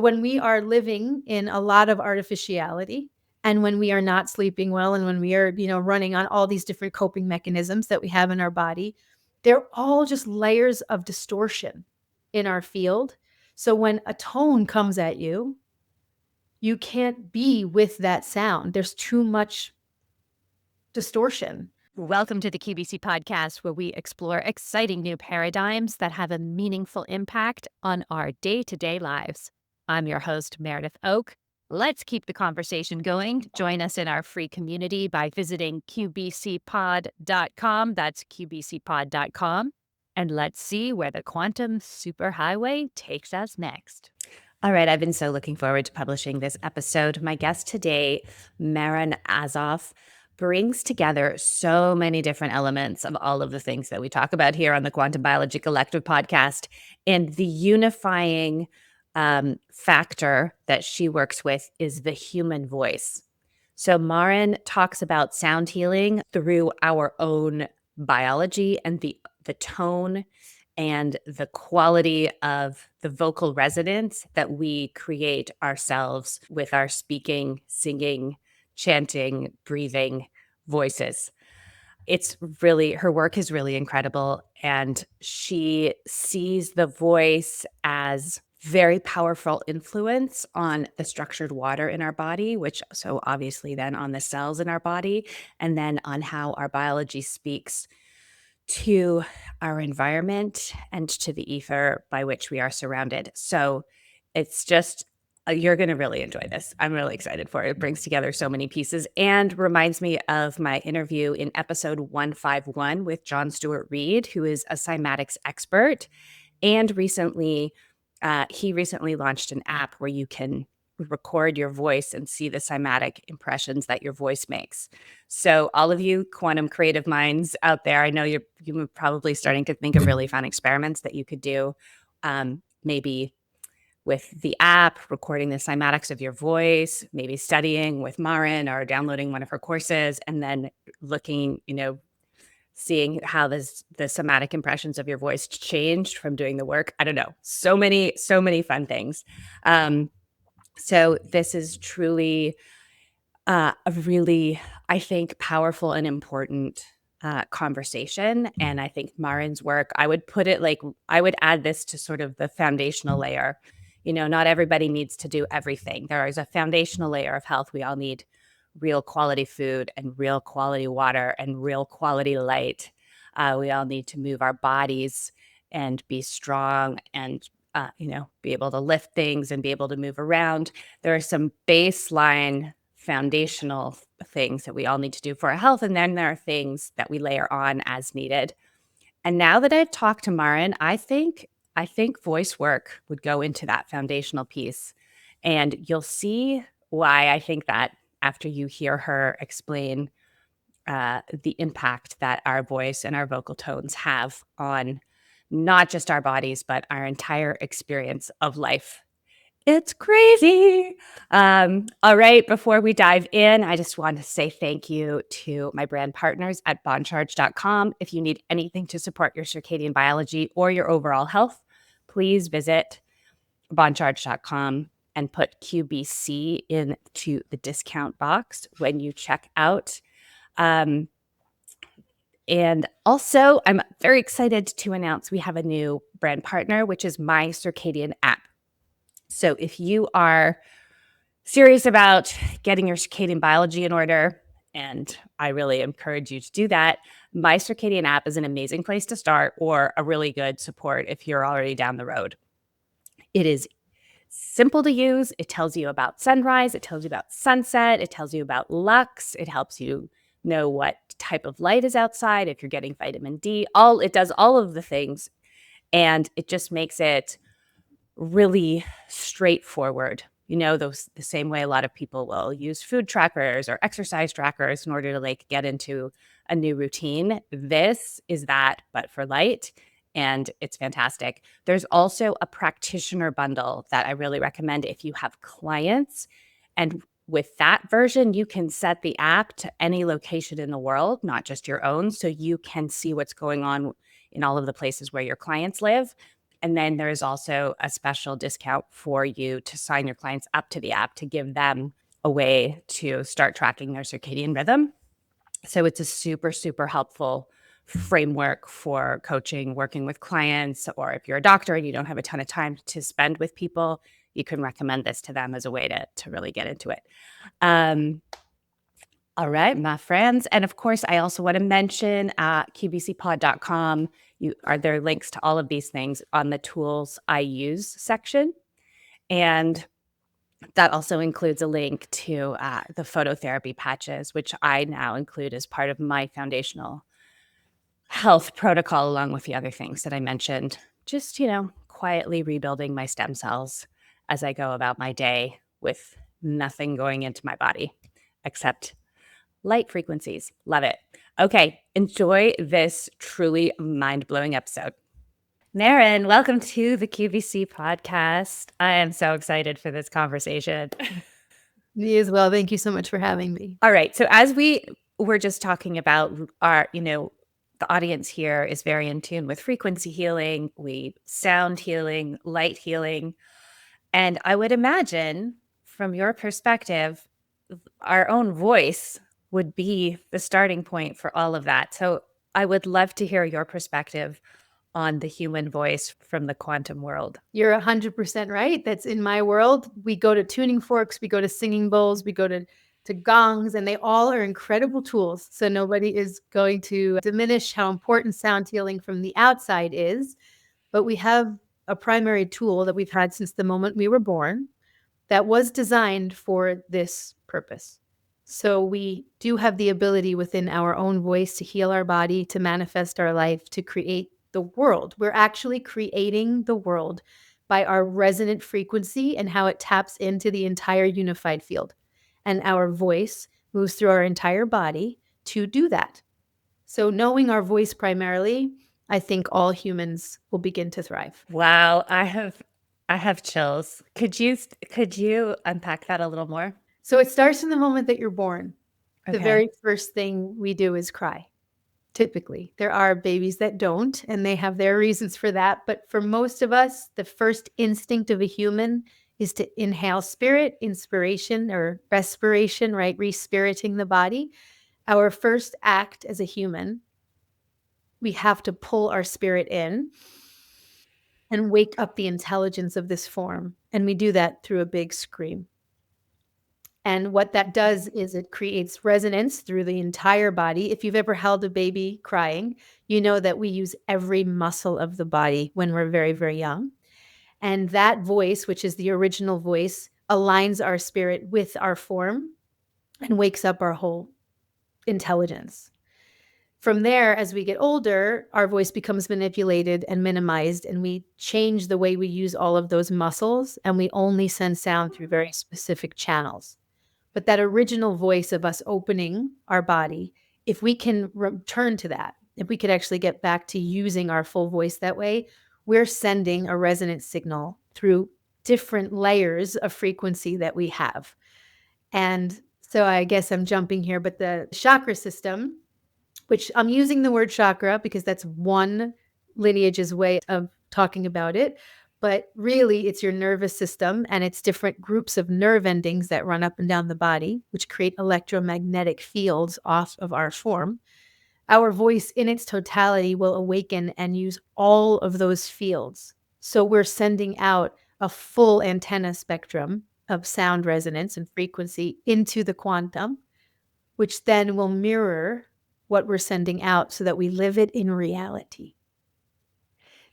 When we are living in a lot of artificiality, and when we are not sleeping well, and when we are, running on all these different coping mechanisms that we have in our body, they're all just layers of distortion in our field. So when a tone comes at you, you can't be with that sound. There's too much distortion. Welcome to the QBC podcast, where we explore exciting new paradigms that have a meaningful impact on our day-to-day lives. I'm your host, Meredith Oak. Let's keep the conversation going. Join us in our free community by visiting qbcpod.com. That's qbcpod.com. And let's see where the quantum superhighway takes us next. All right, I've been so looking forward to publishing this episode. My guest today, Maryn Azoff, brings together so many different elements of all of the things that we talk about here on the Quantum Biology Collective podcast. And the unifying factor that she works with is the human voice. So Maryn talks about sound healing through our own biology and the tone and the quality of the vocal resonance that we create ourselves with our speaking, singing, chanting, breathing voices. It's really, her work is really incredible. And she sees the voice as very powerful influence on the structured water in our body, which so obviously then on the cells in our body, and then on how our biology speaks to our environment and to the ether by which we are surrounded. So it's just, you're going to really enjoy this. I'm really excited for it. It brings together so many pieces and reminds me of my interview in episode 151 with John Stewart Reed, who is a cymatics expert. And he recently launched an app where you can record your voice and see the cymatic impressions that your voice makes. So all of you quantum creative minds out there, I know you're probably starting to think of really fun experiments that you could do, maybe with the app, recording the cymatics of your voice, maybe studying with Maryn or downloading one of her courses, and then looking, seeing how the somatic impressions of your voice changed from doing the work. I don't know. So many fun things. So this is truly a really, I think, powerful and important conversation. And I think Maryn's work, I would add this to sort of the foundational layer. Not everybody needs to do everything. There is a foundational layer of health. We all need real quality food and real quality water and real quality light. We all need to move our bodies and be strong and be able to lift things and be able to move around. There are some baseline foundational things that we all need to do for our health. And then there are things that we layer on as needed. And now that I've talked to Maryn, I think voice work would go into that foundational piece. And you'll see why I think that after you hear her explain the impact that our voice and our vocal tones have on not just our bodies, but our entire experience of life. It's crazy. All right. Before we dive in, I just want to say thank you to my brand partners at bondcharge.com. If you need anything to support your circadian biology or your overall health, please visit bondcharge.com and put QBC into the discount box when you check out. And also, I'm very excited to announce we have a new brand partner, which is My Circadian app. So if you are serious about getting your circadian biology in order, and I really encourage you to do that, My Circadian app is an amazing place to start, or a really good support if you're already down the road. It is simple to use. It tells you about sunrise. It tells you about sunset. It tells you about lux. It helps you know what type of light is outside, if you're getting vitamin D. It does all of the things, and it just makes it really straightforward. The same way a lot of people will use food trackers or exercise trackers in order to get into a new routine. This is that, but for light, and it's fantastic. There's also a practitioner bundle that I really recommend if you have clients, and with that version, you can set the app to any location in the world, not just your own, so you can see what's going on in all of the places where your clients live. And then there is also a special discount for you to sign your clients up to the app to give them a way to start tracking their circadian rhythm. So it's a super, super helpful framework for coaching, working with clients, or if you're a doctor and you don't have a ton of time to spend with people, you can recommend this to them as a way to really get into it. All right, my friends. And of course, I also want to mention qbcpod.com. Are there links to all of these things on the tools I use section. And that also includes a link to the phototherapy patches, which I now include as part of my foundational health protocol, along with the other things that I mentioned. Just, quietly rebuilding my stem cells as I go about my day with nothing going into my body except light frequencies. Love it. Okay, enjoy this truly mind-blowing episode. Maryn, welcome to the QVC podcast. I am so excited for this conversation. Me as well. Thank you so much for having me. All right. So as we were just talking about our, the audience here is very in tune with frequency healing, sound healing, light healing. And I would imagine from your perspective, our own voice would be the starting point for all of that. So I would love to hear your perspective on the human voice from the quantum world. You're 100% right. That's in my world. We go to tuning forks, we go to singing bowls, we go to gongs, and they all are incredible tools. So nobody is going to diminish how important sound healing from the outside is. But we have a primary tool that we've had since the moment we were born that was designed for this purpose. So we do have the ability within our own voice to heal our body, to manifest our life, to create the world. We're actually creating the world by our resonant frequency and how it taps into the entire unified field. And our voice moves through our entire body to do that. So knowing our voice primarily, I think all humans will begin to thrive. Wow, I have chills. Could you unpack that a little more? So it starts in the moment that you're born. Okay. The very first thing we do is cry. Typically, there are babies that don't, and they have their reasons for that. But for most of us, the first instinct of a human is to inhale spirit, inspiration, or respiration, right? Respiriting the body. Our first act as a human, we have to pull our spirit in and wake up the intelligence of this form. And we do that through a big scream. And what that does is it creates resonance through the entire body. If you've ever held a baby crying, you know that we use every muscle of the body when we're very, very young. And that voice, which is the original voice, aligns our spirit with our form and wakes up our whole intelligence. From there, as we get older, our voice becomes manipulated and minimized, and we change the way we use all of those muscles, and we only send sound through very specific channels. But that original voice of us opening our body, if we can return to that, if we could actually get back to using our full voice that way, we're sending a resonant signal through different layers of frequency that we have. And so I guess I'm jumping here, but the chakra system, which I'm using the word chakra because that's one lineage's way of talking about it. But really, it's your nervous system, and it's different groups of nerve endings that run up and down the body, which create electromagnetic fields off of our form. Our voice in its totality will awaken and use all of those fields. So we're sending out a full antenna spectrum of sound resonance and frequency into the quantum, which then will mirror what we're sending out so that we live it in reality.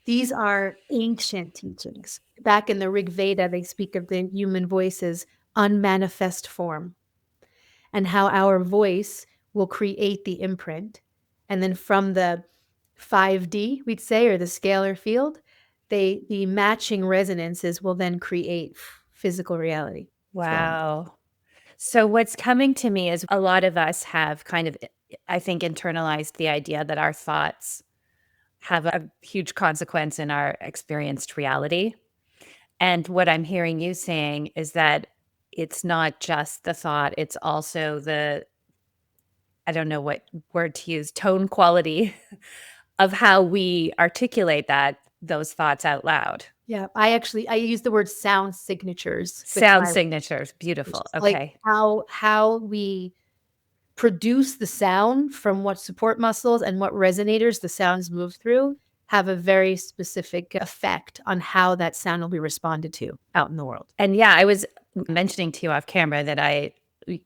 These are ancient teachings. Back in the Rig Veda, they speak of the human voice as unmanifest form and how our voice will create the imprint. And then from the 5D, we'd say, or the scalar field, the matching resonances will then create physical reality. Wow. So what's coming to me is a lot of us have kind of, I think, internalized the idea that our thoughts have a huge consequence in our experienced reality. And what I'm hearing you saying is that it's not just the thought, it's also I don't know what word to use, tone quality of how we articulate that those thoughts out loud. Yeah, I use the word sound signatures with Sound my signatures. it's Beautiful. just like Okay. how we produce the sound from what support muscles and what resonators the sounds move through have a very specific effect on how that sound will be responded to out in the world. And yeah, I was mentioning to you off camera that I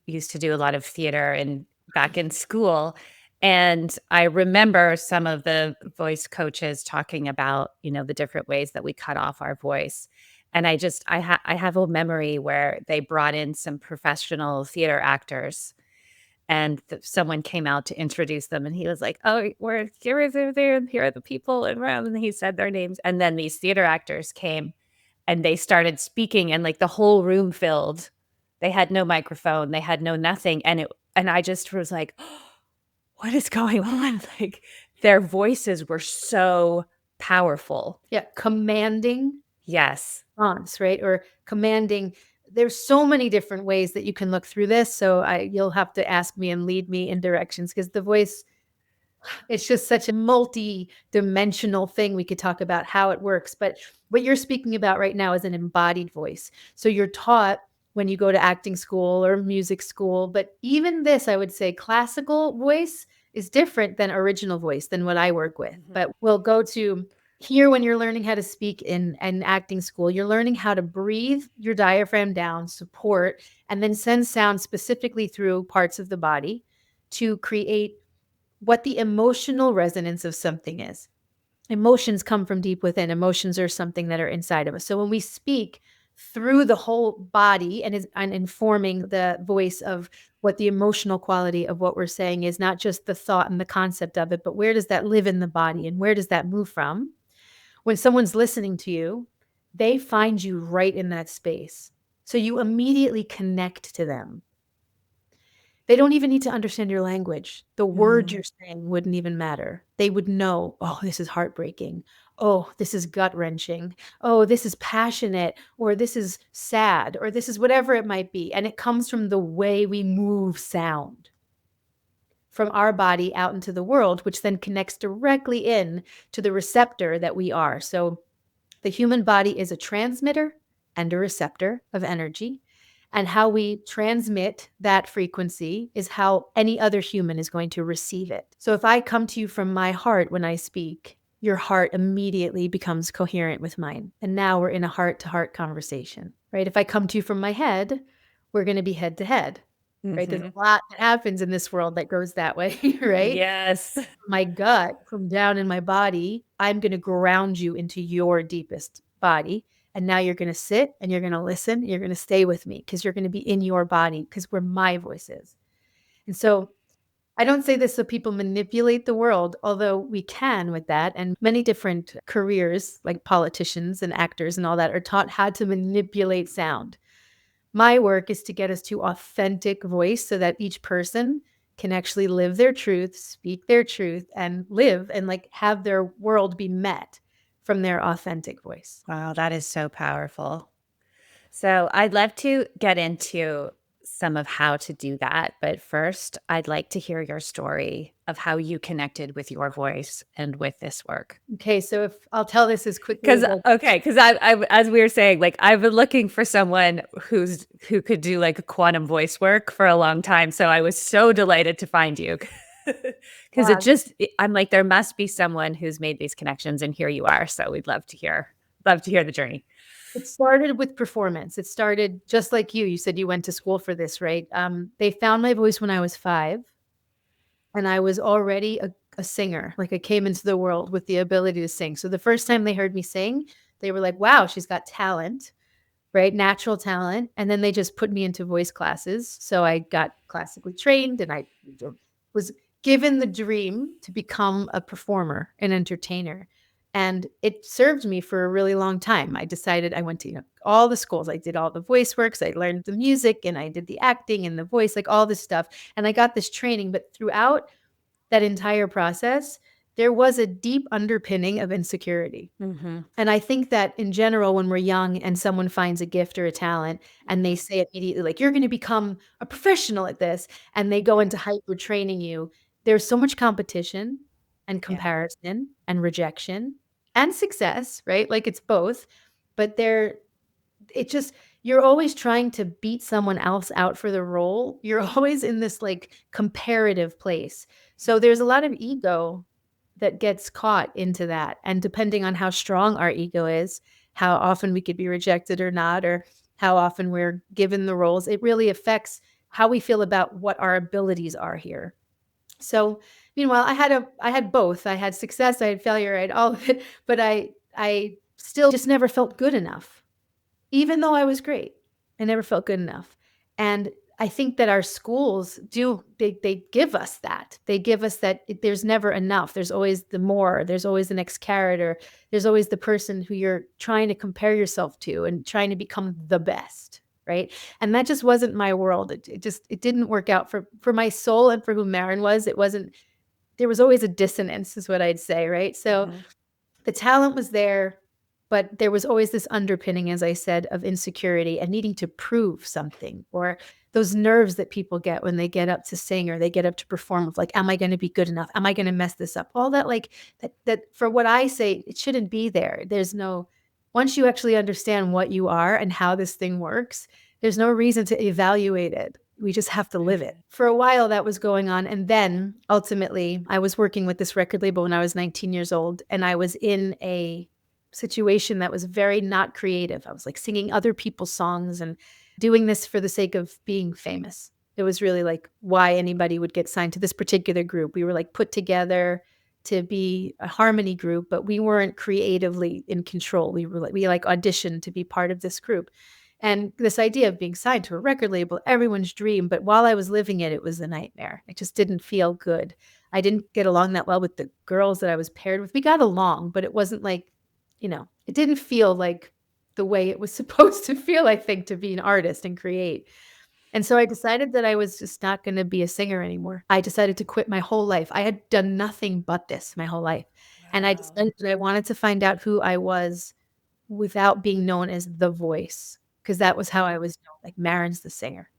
used to do a lot of theater and back in school. And I remember some of the voice coaches talking about, the different ways that we cut off our voice. And I have a memory where they brought in some professional theater actors and someone came out to introduce them and he was like, "Oh, here are the people in room," and he said their names, and then these theater actors came and they started speaking and like the whole room filled. They had no microphone, they had no nothing, and I just was like, what is going on? Like their voices were so powerful. Yeah, commanding Yes. response, right? Or commanding. There's so many different ways that you can look through this. So you'll have to ask me and lead me in directions because the voice, it's just such a multi-dimensional thing. We could talk about how it works. But what you're speaking about right now is an embodied voice. So you're taught when you go to acting school or music school. But even this, I would say classical voice is different than original voice than what I work with. Mhm. But we'll go to here when you're learning how to speak in acting school, you're learning how to breathe your diaphragm down, support, and then send sound specifically through parts of the body to create what the emotional resonance of something is. Emotions come from deep within. Emotions are something that are inside of us. So when we speak through the whole body and informing the voice of what the emotional quality of what we're saying is, not just the thought and the concept of it, but where does that live in the body and where does that move from? When someone's listening to you, they find you right in that space. So you immediately connect to them. They don't even need to understand your language. The word you're saying wouldn't even matter. They would know, oh, this is heartbreaking. Oh, this is gut-wrenching. Oh, this is passionate, or this is sad, or this is whatever it might be. And it comes from the way we move sound from our body out into the world, which then connects directly in to the receptor that we are. So the human body is a transmitter and a receptor of energy. And how we transmit that frequency is how any other human is going to receive it. So if I come to you from my heart when I speak, your heart immediately becomes coherent with mine. And now we're in a heart-to-heart conversation, right? If I come to you from my head, we're going to be head to head, right? There's Mhm. a lot that happens in this world that goes that way, right? Yes. My gut, from down in my body, I'm going to ground you into your deepest body. And now you're going to sit and you're going to listen. You're going to stay with me because you're going to be in your body because where my voice is. And so I don't say this so people manipulate the world, although we can with that. And many different careers, like politicians and actors and all that, are taught how to manipulate sound. My work is to get us to authentic voice so that each person can actually live their truth, speak their truth, and live and like have their world be met from their authentic voice. Wow, that is so powerful. So I'd love to get into some of how to do that. But first, I'd like to hear your story of how you connected with your voice and with this work. Okay, so if I'll tell this as quickly Because as I okay, because as we were saying, like I've been looking for someone who could do like quantum voice work for a long time. So I was so delighted to find you. Because can. I'm like, there must be someone who's made these connections, and here you are. So we'd love to hear the journey. It started with performance. It started just like you. You said you went to school for this, right? They found my voice when I was 5, and I was already a singer. Like I came into the world with the ability to sing. So the first time they heard me sing, they were like, wow, she's got talent, right? Natural talent. And then they just put me into voice classes. So I got classically trained and I was given the dream to become a performer, an entertainer. And it served me for a really long time. I decided I went to all the schools. I did all the voice works. I learned the music and I did the acting and the voice, like all this stuff. And I got this training. But throughout that entire process, there was a deep underpinning of insecurity. Mm-hmm. And I think that in general, when we're young and someone finds a gift or a talent and they say immediately, like, you're going to become a professional at this, and they go into hyper training you, there's so much competition and Yeah. comparison and rejection. and success, right? Like it's both, but it just, you're always trying to beat someone else out for the role. You're always in this like comparative place. So there's a lot of ego that gets caught into that. And depending on how strong our ego is, how often we could be rejected or not, or how often we're given the roles, it really affects how we feel about what our abilities are here. So meanwhile, I had both. I had success, I had failure, I had all of it, but I still just never felt good enough. Even though I was great, I never felt good enough. And I think that our schools do, they give us that. They give us that there's never enough. There's always the more, there's always the next character. There's always the person who you're trying to compare yourself to and trying to become the best, right? And that just wasn't my world. It didn't work out for my soul and for who Maryn was. It wasn't, there was always a dissonance is what I'd say, right? So the talent was there, but there was always this underpinning, as I said, of insecurity and needing to prove something, or those nerves that people get when they get up to sing or they get up to perform of like, am I going to be good enough? Am I going to mess this up? All that, like that for what I say, it shouldn't be there. There's no, once you actually understand what you are and how this thing works, there's no reason to evaluate it. We just have to live it. For a while that was going on. And then ultimately I was working with this record label when I was 19 years old, and I was in a situation that was very not creative. I was like singing other people's songs and doing this for the sake of being famous. It was really like why anybody would get signed to this particular group. We were like put together to be a harmony group, but we weren't creatively in control. We auditioned to be part of this group. And this idea of being signed to a record label, everyone's dream. But while I was living it, it was a nightmare. It just didn't feel good. I didn't get along that well with the girls that I was paired with. We got along, but it wasn't like, it didn't feel like the way it was supposed to feel, I think, to be an artist and create. And so I decided that I was just not going to be a singer anymore. I decided to quit my whole life. I had done nothing but this my whole life. And I decided that I wanted to find out who I was without being known as the voice, because that was how I was known, like Maryn's the singer.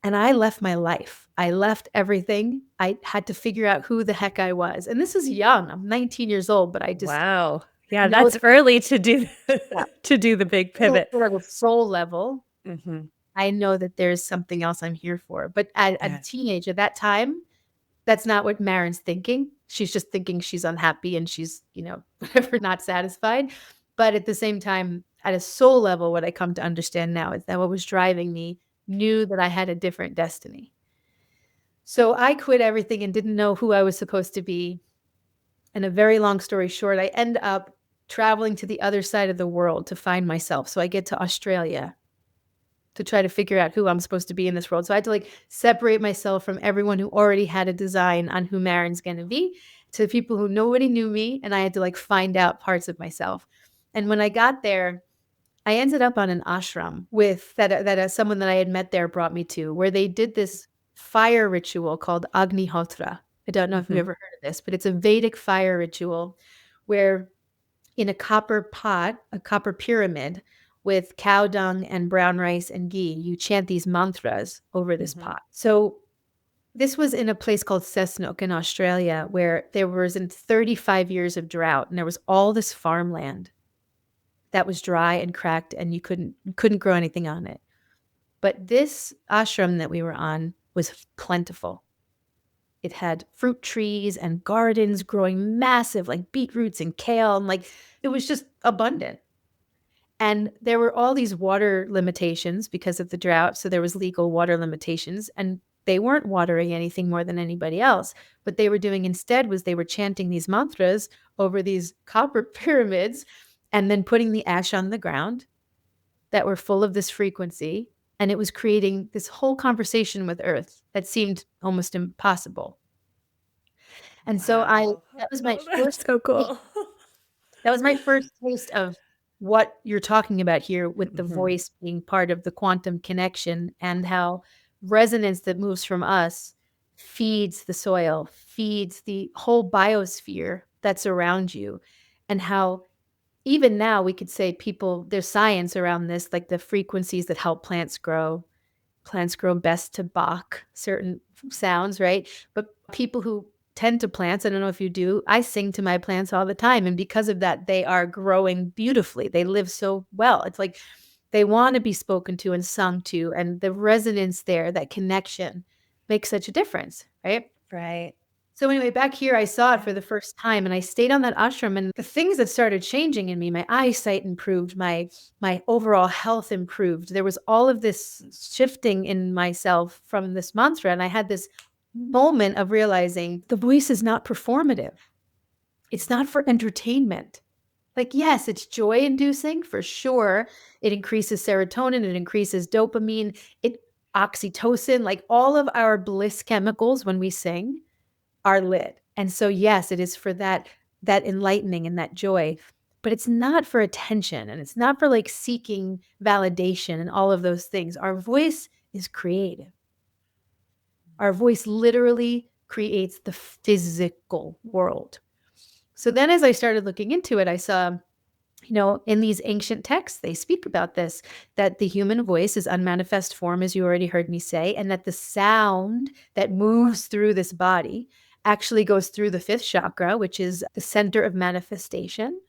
And I left my life. I left everything. I had to figure out who the heck I was. And this is young. I'm 19 years old, but I just Wow. Yeah, know that's early to do that to do the big pivot. at a soul level, Mhm. I know that there's something else I'm here for. But at a Yeah. teenage, at that time, that's not what Maryn's thinking. She's just thinking she's unhappy and she's, whatever, not satisfied. But at the same time, at a soul level, what I come to understand now is that what was driving me knew that I had a different destiny. So I quit everything and didn't know who I was supposed to be. And a very long story short, I end up traveling to the other side of the world to find myself. So I get to Australia to try to figure out who I'm supposed to be in this world. So I had to like separate myself from everyone who already had a design on who Maryn's going to be, to people who nobody knew me, and I had to like find out parts of myself. And when I got there, I ended up on an ashram with that someone that I had met there brought me to, where they did this fire ritual called Agnihotra. I don't know if you've Mhm. ever heard of this, but it's a Vedic fire ritual where in a copper pot, a copper pyramid with cow dung and brown rice and ghee, you chant these mantras over this Mhm. pot. So this was in a place called Cessnock in Australia, where there was in 35 years of drought, and there was all this farmland that was dry and cracked, and you couldn't grow anything on it. But this ashram that we were on was plentiful. It had fruit trees and gardens growing massive, like beetroots and kale, and like it was just abundant. And there were all these water limitations because of the drought. So there was legal water limitations, and they weren't watering anything more than anybody else. What they were doing instead was they were chanting these mantras over these copper pyramids and then putting the ash on the ground that were full of this frequency. And it was creating this whole conversation with Earth that seemed almost impossible. And so Wow. that was my Oh, that's first so taste. cool. That was my first taste of what you're talking about here with the Mhm. voice being part of the quantum connection, and how resonance that moves from us feeds the soil, feeds the whole biosphere that's around you, and how even now we could say there's science around this, like the frequencies that help plants grow. Plants grow best to Bach certain sounds, right? But people who tend to plants. I don't know if you do. I sing to my plants all the time. And because of that, they are growing beautifully. They live so well. It's like they want to be spoken to and sung to. And the resonance there, that connection makes such a difference, right? Right. So anyway, back here, I saw it for the first time, and I stayed on that ashram, and the things that started changing in me, my eyesight improved, my overall health improved. There was all of this shifting in myself from this mantra, and I had this moment of realizing the voice is not performative. It's not for entertainment. Like, yes, it's joy inducing for sure. It increases serotonin, it increases dopamine, oxytocin, like all of our bliss chemicals when we sing are lit. And so, yes, it is for that enlightening and that joy, but it's not for attention, and it's not for like seeking validation and all of those things. Our voice is creative. Our voice literally creates the physical world. So then as I started looking into it, I saw, in these ancient texts, they speak about this, that the human voice is unmanifest form, as you already heard me say, and that the sound that moves through this body actually goes through the fifth chakra, which is the center of manifestation.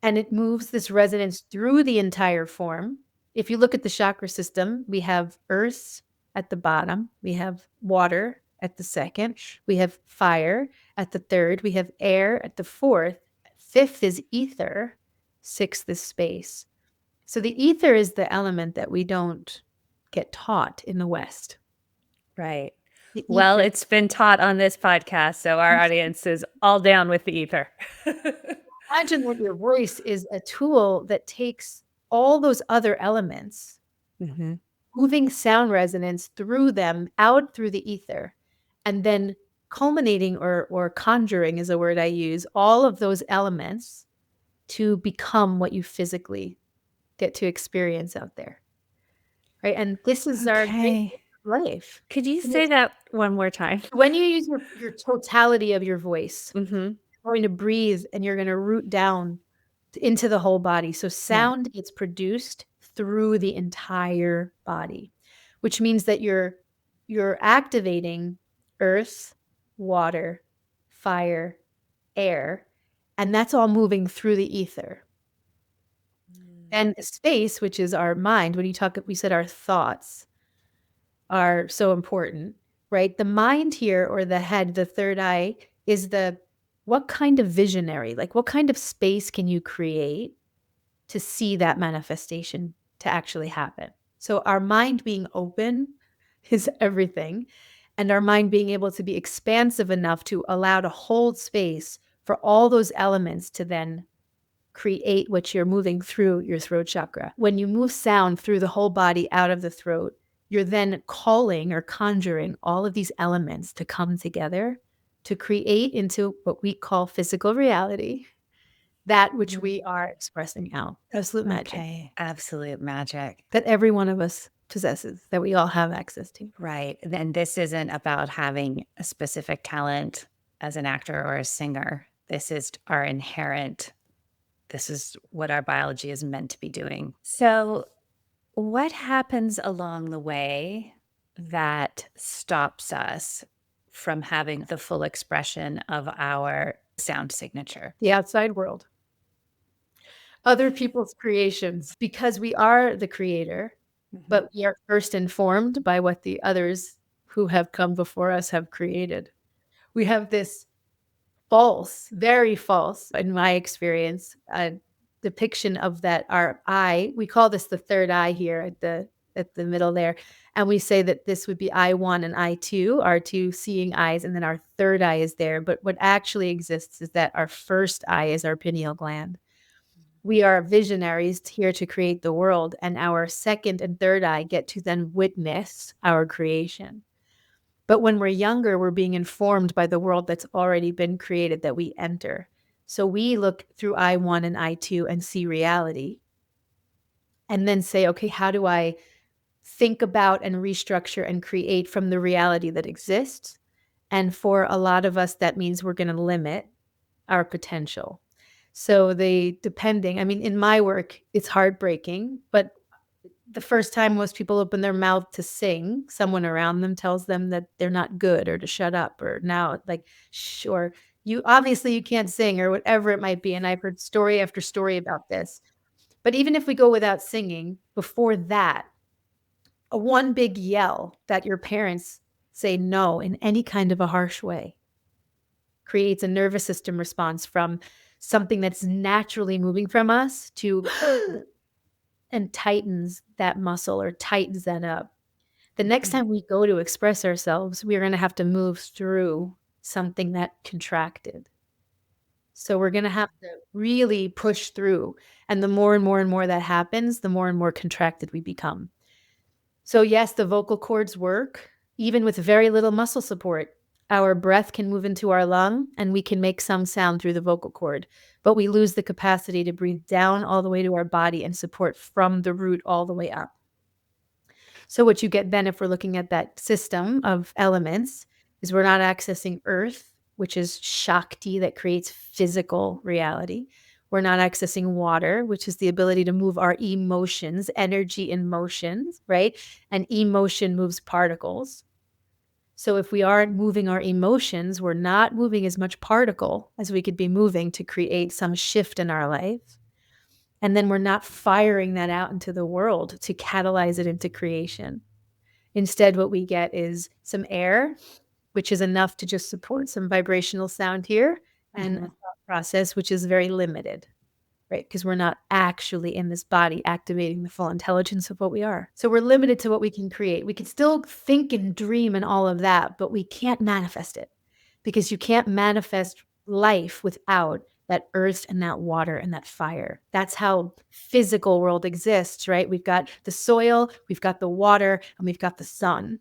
And it moves this resonance through the entire form. If you look at the chakra system, we have earth at the bottom, we have water at the second, we have fire at the third, we have air at the fourth, fifth is ether, sixth is space. So the ether is the element that we don't get taught in the West. Right. The Well, ether- it's been taught on this podcast, so our audience is all down with the ether. Imagine that your voice is a tool that takes all those other elements, Mm-hmm. moving sound resonance through them out through the ether, and then culminating or conjuring is a word I use, all of those elements to become what you physically get to experience out there. Right. And this is our great life. Could you say that one more time? When you use your totality of your voice, Mm-hmm. you're going to breathe and you're going to root down into the whole body. So sound gets produced through the entire body, which means that you're activating earth, water, fire, air, and that's all moving through the ether. And space, which is our mind, we said our thoughts are so important, right? The mind here, or the head, the third eye, is what kind of visionary, like what kind of space can you create to see that manifestation to actually happen? So our mind being open is everything. And our mind being able to be expansive enough to allow to hold space for all those elements to then create what you're moving through your throat chakra. When you move sound through the whole body out of the throat, you're then calling or conjuring all of these elements to come together to create into what we call physical reality, that which we are expressing out. Absolute magic. Okay. Absolute magic. That every one of us possesses, that we all have access to. Right. And this isn't about having a specific talent as an actor or a singer. This is our inherent, this is what our biology is meant to be doing. So, what happens along the way that stops us from having the full expression of our sound signature? The outside world. Other people's creations, because we are the creator, but we are first informed by what the others who have come before us have created. We have this false, very false, in my experience, depiction of that our eye. We call this the third eye here at the middle there. And we say that this would be eye one and eye two, our two seeing eyes, and then our third eye is there. But what actually exists is that our first eye is our pineal gland. We are visionaries here to create the world, and our second and third eye get to then witness our creation. But when we're younger, we're being informed by the world that's already been created that we enter. So we look through eye one and eye two and see reality, and then say, okay, how do I think about and restructure and create from the reality that exists? And for a lot of us, that means we're going to limit our potential. So in my work, it's heartbreaking, but the first time most people open their mouth to sing, someone around them tells them that they're not good or to shut up or now like, sure, you obviously you can't sing or whatever it might be. And I've heard story after story about this. But even if we go without singing, before that, a one big yell that your parents say no in any kind of a harsh way creates a nervous system response from something that's naturally moving from us to and tightens that muscle or tightens that up. The next time we go to express ourselves, we're going to have to move through something that contracted. So we're going to have to really push through. And the more and more and more that happens, the more and more contracted we become. So yes, the vocal cords work, even with very little muscle support. Our breath can move into our lung and we can make some sound through the vocal cord, but we lose the capacity to breathe down all the way to our body and support from the root all the way up. So what you get then, if we're looking at that system of elements, is we're not accessing earth, which is Shakti that creates physical reality. We're not accessing water, which is the ability to move our emotions, energy in motions, right? And emotion moves particles. So if we aren't moving our emotions, we're not moving as much particle as we could be moving to create some shift in our life. And then we're not firing that out into the world to catalyze it into creation. Instead, what we get is some air, which is enough to just support some vibrational sound here, and a thought process, which is very limited, right? Because we're not actually in this body activating the full intelligence of what we are. So we're limited to what we can create. We can still think and dream and all of that, but we can't manifest it because you can't manifest life without that earth and that water and that fire. That's how physical world exists, right? We've got the soil, we've got the water, and we've got the sun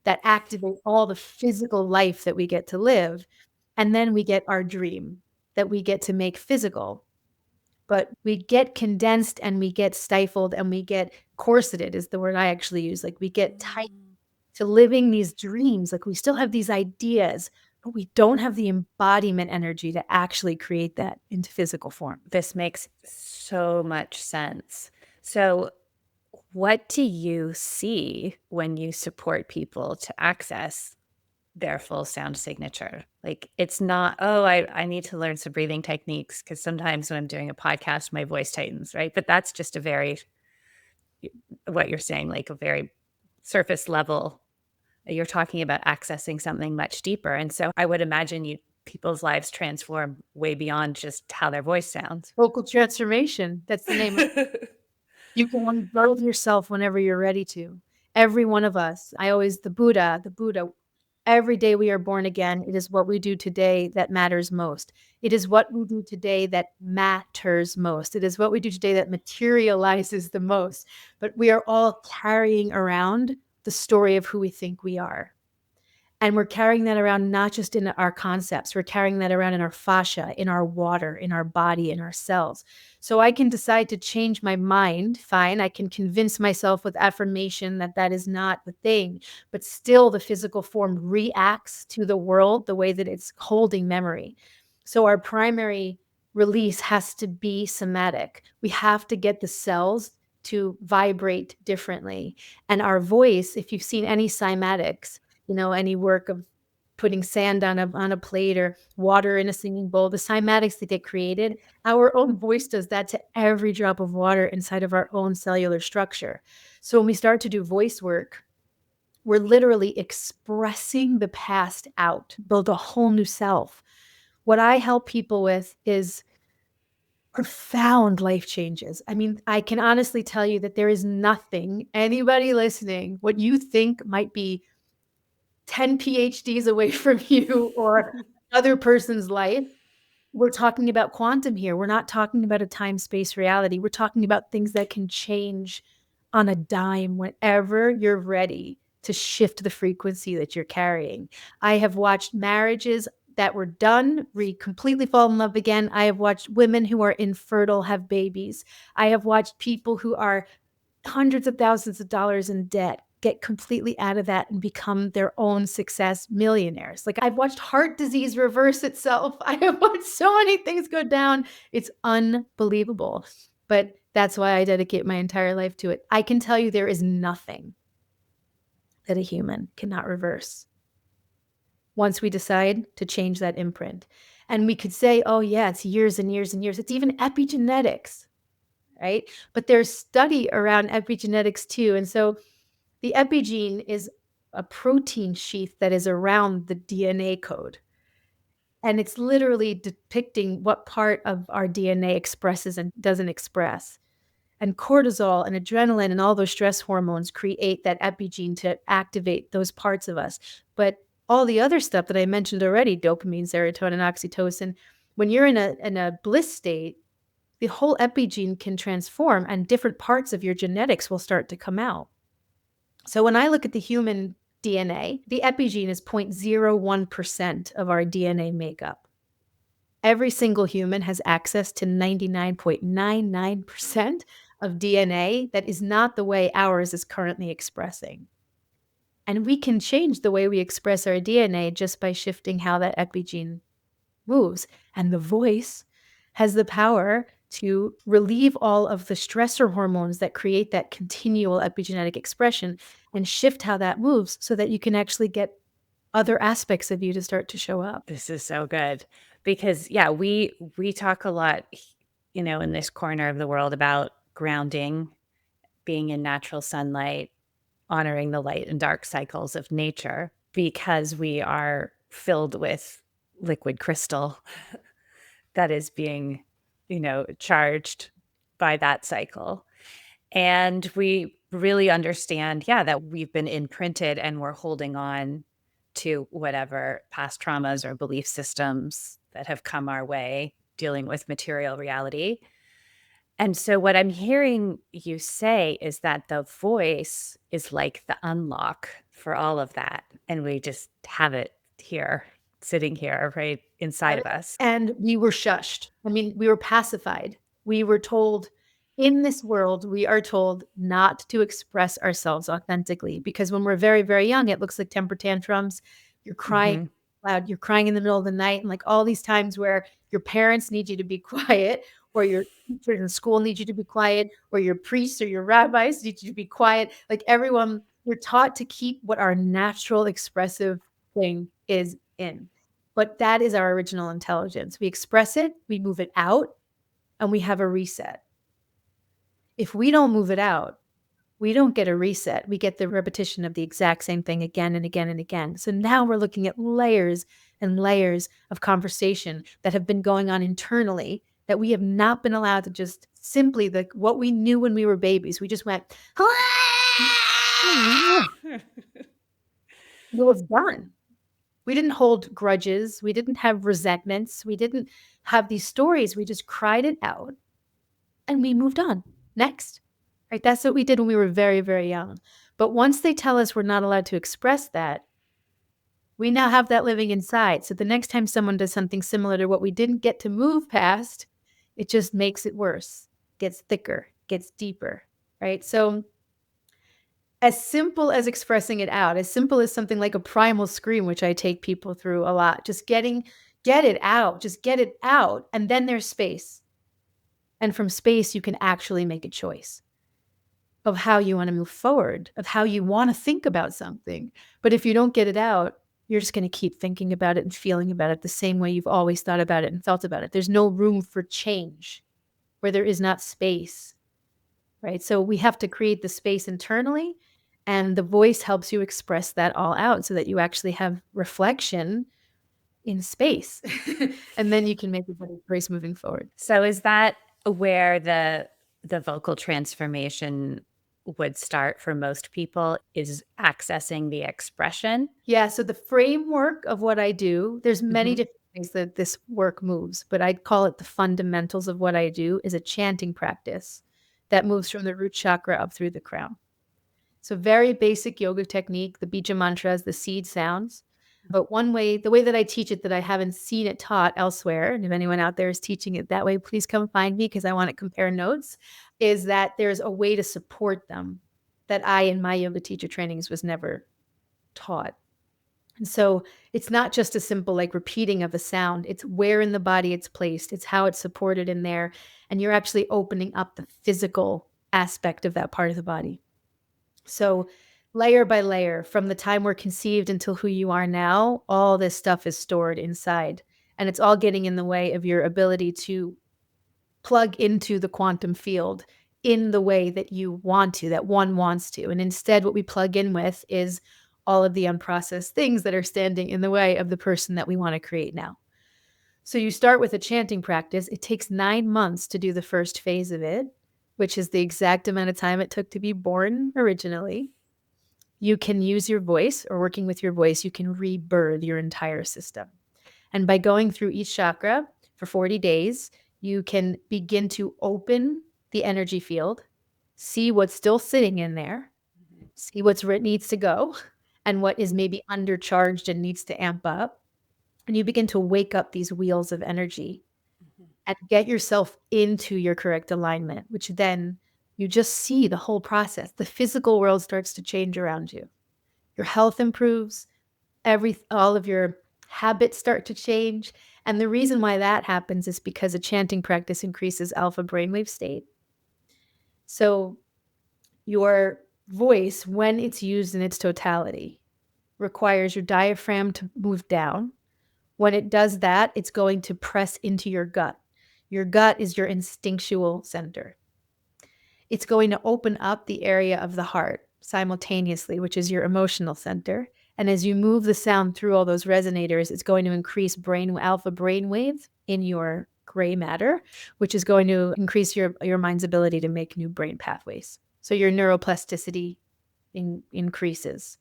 that activate all the physical life that we get to live. And then we get our dream that we get to make physical. But we get condensed and we get stifled and we get corseted is the word I actually use. Like we get tight to living these dreams. Like we still have these ideas, but we don't have the embodiment energy to actually create that into physical form. This makes so much sense. So, what do you see when you support people to access their full sound signature? Like, it's not, oh, I need to learn some breathing techniques because sometimes when I'm doing a podcast, my voice tightens, right? But that's just a very, what you're saying, like a very surface level. You're talking about accessing something much deeper. And so I would imagine people's lives transform way beyond just how their voice sounds. Vocal transformation. That's the name of it. You can unburden yourself whenever you're ready to. Every one of us. The Buddha, every day we are born again. It is what we do today that matters most. It is what we do today that matters most. It is what we do today that materializes the most. But we are all carrying around the story of who we think we are. And we're carrying that around not just in our concepts, we're carrying that around in our fascia, in our water, in our body, in our cells. So I can decide to change my mind, fine. I can convince myself with affirmation that that is not the thing, but still the physical form reacts to the world the way that it's holding memory. So our primary release has to be somatic. We have to get the cells to vibrate differently. And our voice, if you've seen any cymatics, any work of putting sand on a plate or water in a singing bowl, the cymatics that get created, our own voice does that to every drop of water inside of our own cellular structure. So when we start to do voice work, we're literally expressing the past out, build a whole new self. What I help people with is profound life changes. I mean, I can honestly tell you that there is nothing, anybody listening, what you think might be 10 PhDs away from you or another person's life. We're talking about quantum here. We're not talking about a time-space reality. We're talking about things that can change on a dime whenever you're ready to shift the frequency that you're carrying. I have watched marriages that were done, completely fall in love again. I have watched women who are infertile have babies. I have watched people who are hundreds of thousands of dollars in debt get completely out of that and become their own success millionaires. Like I've watched heart disease reverse itself. I have watched so many things go down. It's unbelievable. But That's why I dedicate my entire life to it. I can tell you there is nothing that a human cannot reverse once we decide to change that imprint. And we could say, oh, yeah, it's years and years and years. It's even epigenetics, right? But there's study around epigenetics too. And so the epigene is a protein sheath that is around the DNA code. And it's literally depicting what part of our DNA expresses and doesn't express. And cortisol and adrenaline and all those stress hormones create that epigene to activate those parts of us. But all the other stuff that I mentioned already, dopamine, serotonin, oxytocin, when you're in a bliss state, the whole epigene can transform and different parts of your genetics will start to come out. So when I look at the human DNA, the epigene is 0.01% of our DNA makeup. Every single human has access to 99.99% of DNA that is not the way ours is currently expressing. And we can change the way we express our DNA just by shifting how that epigene moves. And the voice has the power to relieve all of the stressor hormones that create that continual epigenetic expression and shift how that moves so that you can actually get other aspects of you to start to show up. This is so good because yeah, we talk a lot, in this corner of the world about grounding, being in natural sunlight, honoring the light and dark cycles of nature because we are filled with liquid crystal that is being, charged by that cycle. And we really understand, yeah, that we've been imprinted and we're holding on to whatever past traumas or belief systems that have come our way dealing with material reality. And so, what I'm hearing you say is that the voice is like the unlock for all of that. And we just have it here, sitting here, right inside of us. And we were shushed. I mean, we were pacified. We were told in this world, we are told not to express ourselves authentically because when we're very, very young, it looks like temper tantrums. You're crying loud, you're crying in the middle of the night, and like all these times where your parents need you to be quiet, or your teachers in school need you to be quiet, or your priests or your rabbis need you to be quiet. Like everyone, we're taught to keep what our natural expressive thing is in. But that is our original intelligence. We express it, we move it out, and we have a reset. If we don't move it out, we don't get a reset. We get the repetition of the exact same thing again and again and again. So now we're looking at layers and layers of conversation that have been going on internally that we have not been allowed to just simply what we knew when we were babies. We just went, it was done. We didn't hold grudges. We didn't have resentments. We didn't have these stories. We just cried it out and we moved on. Next. Right? That's what we did when we were very, very young. But once they tell us we're not allowed to express that, we now have that living inside. So the next time someone does something similar to what we didn't get to move past, it just makes it worse, gets thicker, gets deeper, right? So as simple as expressing it out, as simple as something like a primal scream, which I take people through a lot, just get it out, just get it out. And then there's space. And from space, you can actually make a choice of how you want to move forward, of how you want to think about something. But if you don't get it out, you're just going to keep thinking about it and feeling about it the same way you've always thought about it and felt about it. There's no room for change where there is not space, right? So we have to create the space internally, and the voice helps you express that all out so that you actually have reflection in space. And then you can make a better choice moving forward. So is that where the vocal transformation would start for most people, is accessing the expression? Yeah, so the framework of what I do, there's many different ways that this work moves, but I'd call it the fundamentals of what I do is a chanting practice that moves from the root chakra up through the crown. So very basic yoga technique, the bija mantras, the seed sounds. But the way that I teach it that I haven't seen it taught elsewhere, and if anyone out there is teaching it that way, please come find me because I want to compare notes, is that there's a way to support them that I in my yoga teacher trainings was never taught. And so it's not just a simple like repeating of a sound. It's where in the body it's placed. It's how it's supported in there. And you're actually opening up the physical aspect of that part of the body. So layer by layer, from the time we're conceived until who you are now, all this stuff is stored inside. And it's all getting in the way of your ability to plug into the quantum field in the way that you want to, that one wants to. And instead, what we plug in with is all of the unprocessed things that are standing in the way of the person that we want to create now. So you start with a chanting practice. It takes 9 months to do the first phase of it, which is the exact amount of time it took to be born originally. You can use your voice, or working with your voice, you can rebirth your entire system. And by going through each chakra for 40 days, you can begin to open the energy field, see what's still sitting in there, see what's where it needs to go, and what is maybe undercharged and needs to amp up. And you begin to wake up these wheels of energy and get yourself into your correct alignment, which then you just see the whole process. The physical world starts to change around you. Your health improves, all of your habits start to change. And the reason why that happens is because a chanting practice increases alpha brainwave state. So your voice, when it's used in its totality, requires your diaphragm to move down. When it does that, it's going to press into your gut. Your gut is your instinctual center. It's going to open up the area of the heart simultaneously, which is your emotional center. And as you move the sound through all those resonators, it's going to increase alpha brainwave in your gray matter, which is going to increase your mind's ability to make new brain pathways. So your neuroplasticity increases.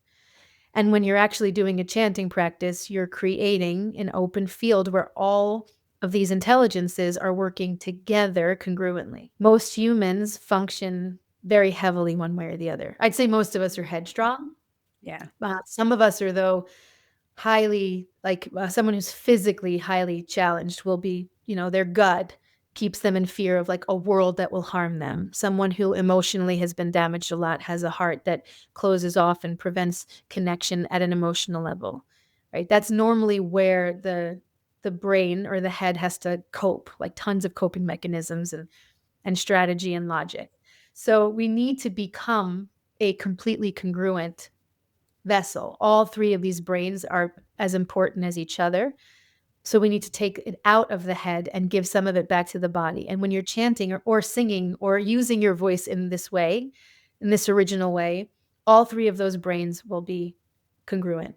And when you're actually doing a chanting practice, you're creating an open field where all of these intelligences are working together congruently. Most humans function very heavily one way or the other. I'd say most of us are headstrong. Yeah. Some of us are, though, highly, like someone who's physically highly challenged will be, their gut keeps them in fear of like a world that will harm them. Someone who emotionally has been damaged a lot has a heart that closes off and prevents connection at an emotional level, right? That's normally where the brain or the head has to cope, like tons of coping mechanisms and strategy and logic. So we need to become a completely congruent vessel. All three of these brains are as important as each other. So we need to take it out of the head and give some of it back to the body. And when you're chanting or singing or using your voice in this way, in this original way, all three of those brains will be congruent.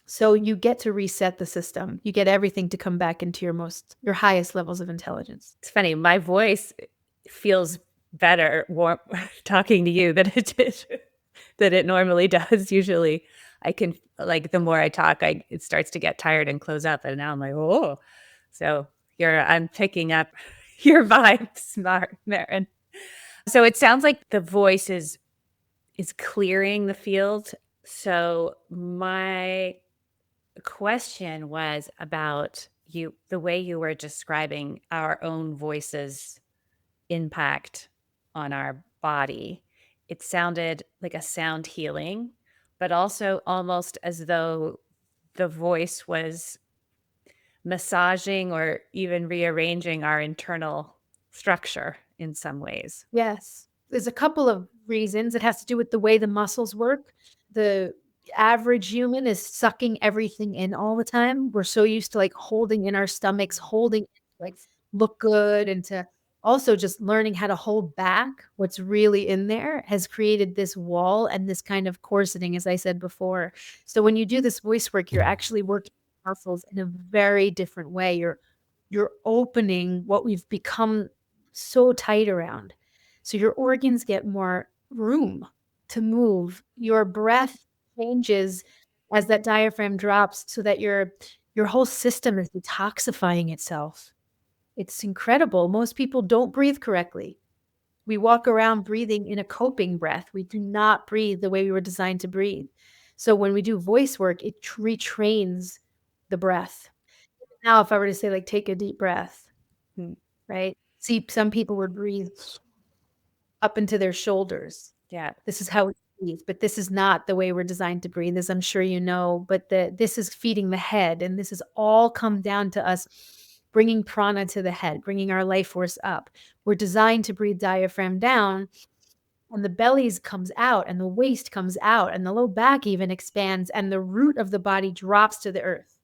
So you get to reset the system. You get everything to come back into your highest levels of intelligence. It's funny. My voice feels better talking to you than it normally does. Usually I can, like, the more I talk, it starts to get tired and close up. And now I'm like, oh, so I'm picking up your vibes, Maryn. So it sounds like the voice is clearing the field. So my question was about the way you were describing our own voices' impact on our body. It sounded like a sound healing, but also almost as though the voice was massaging or even rearranging our internal structure in some ways. Yes. There's a couple of reasons. It has to do with the way the muscles work. The average human is sucking everything in all the time. We're so used to like holding in our stomachs, holding like look good, and to also just learning how to hold back what's really in there has created this wall and this kind of corseting, as I said before. So when you do this voice work, you're actually working muscles in a very different way. You're opening what we've become so tight around. So your organs get more room to move. Your breath changes as that diaphragm drops so that your whole system is detoxifying itself. It's incredible. Most people don't breathe correctly. We walk around breathing in a coping breath. We do not breathe the way we were designed to breathe. So when we do voice work, it retrains the breath. Now, if I were to say, like, take a deep breath, right? See, some people would breathe up into their shoulders. Yeah. This is how we breathe, but this is not the way we're designed to breathe, as I'm sure you know, but this is feeding the head, and this has all come down to us bringing prana to the head, bringing our life force up. We're designed to breathe diaphragm down, and the belly comes out, and the waist comes out, and the low back even expands, and the root of the body drops to the earth.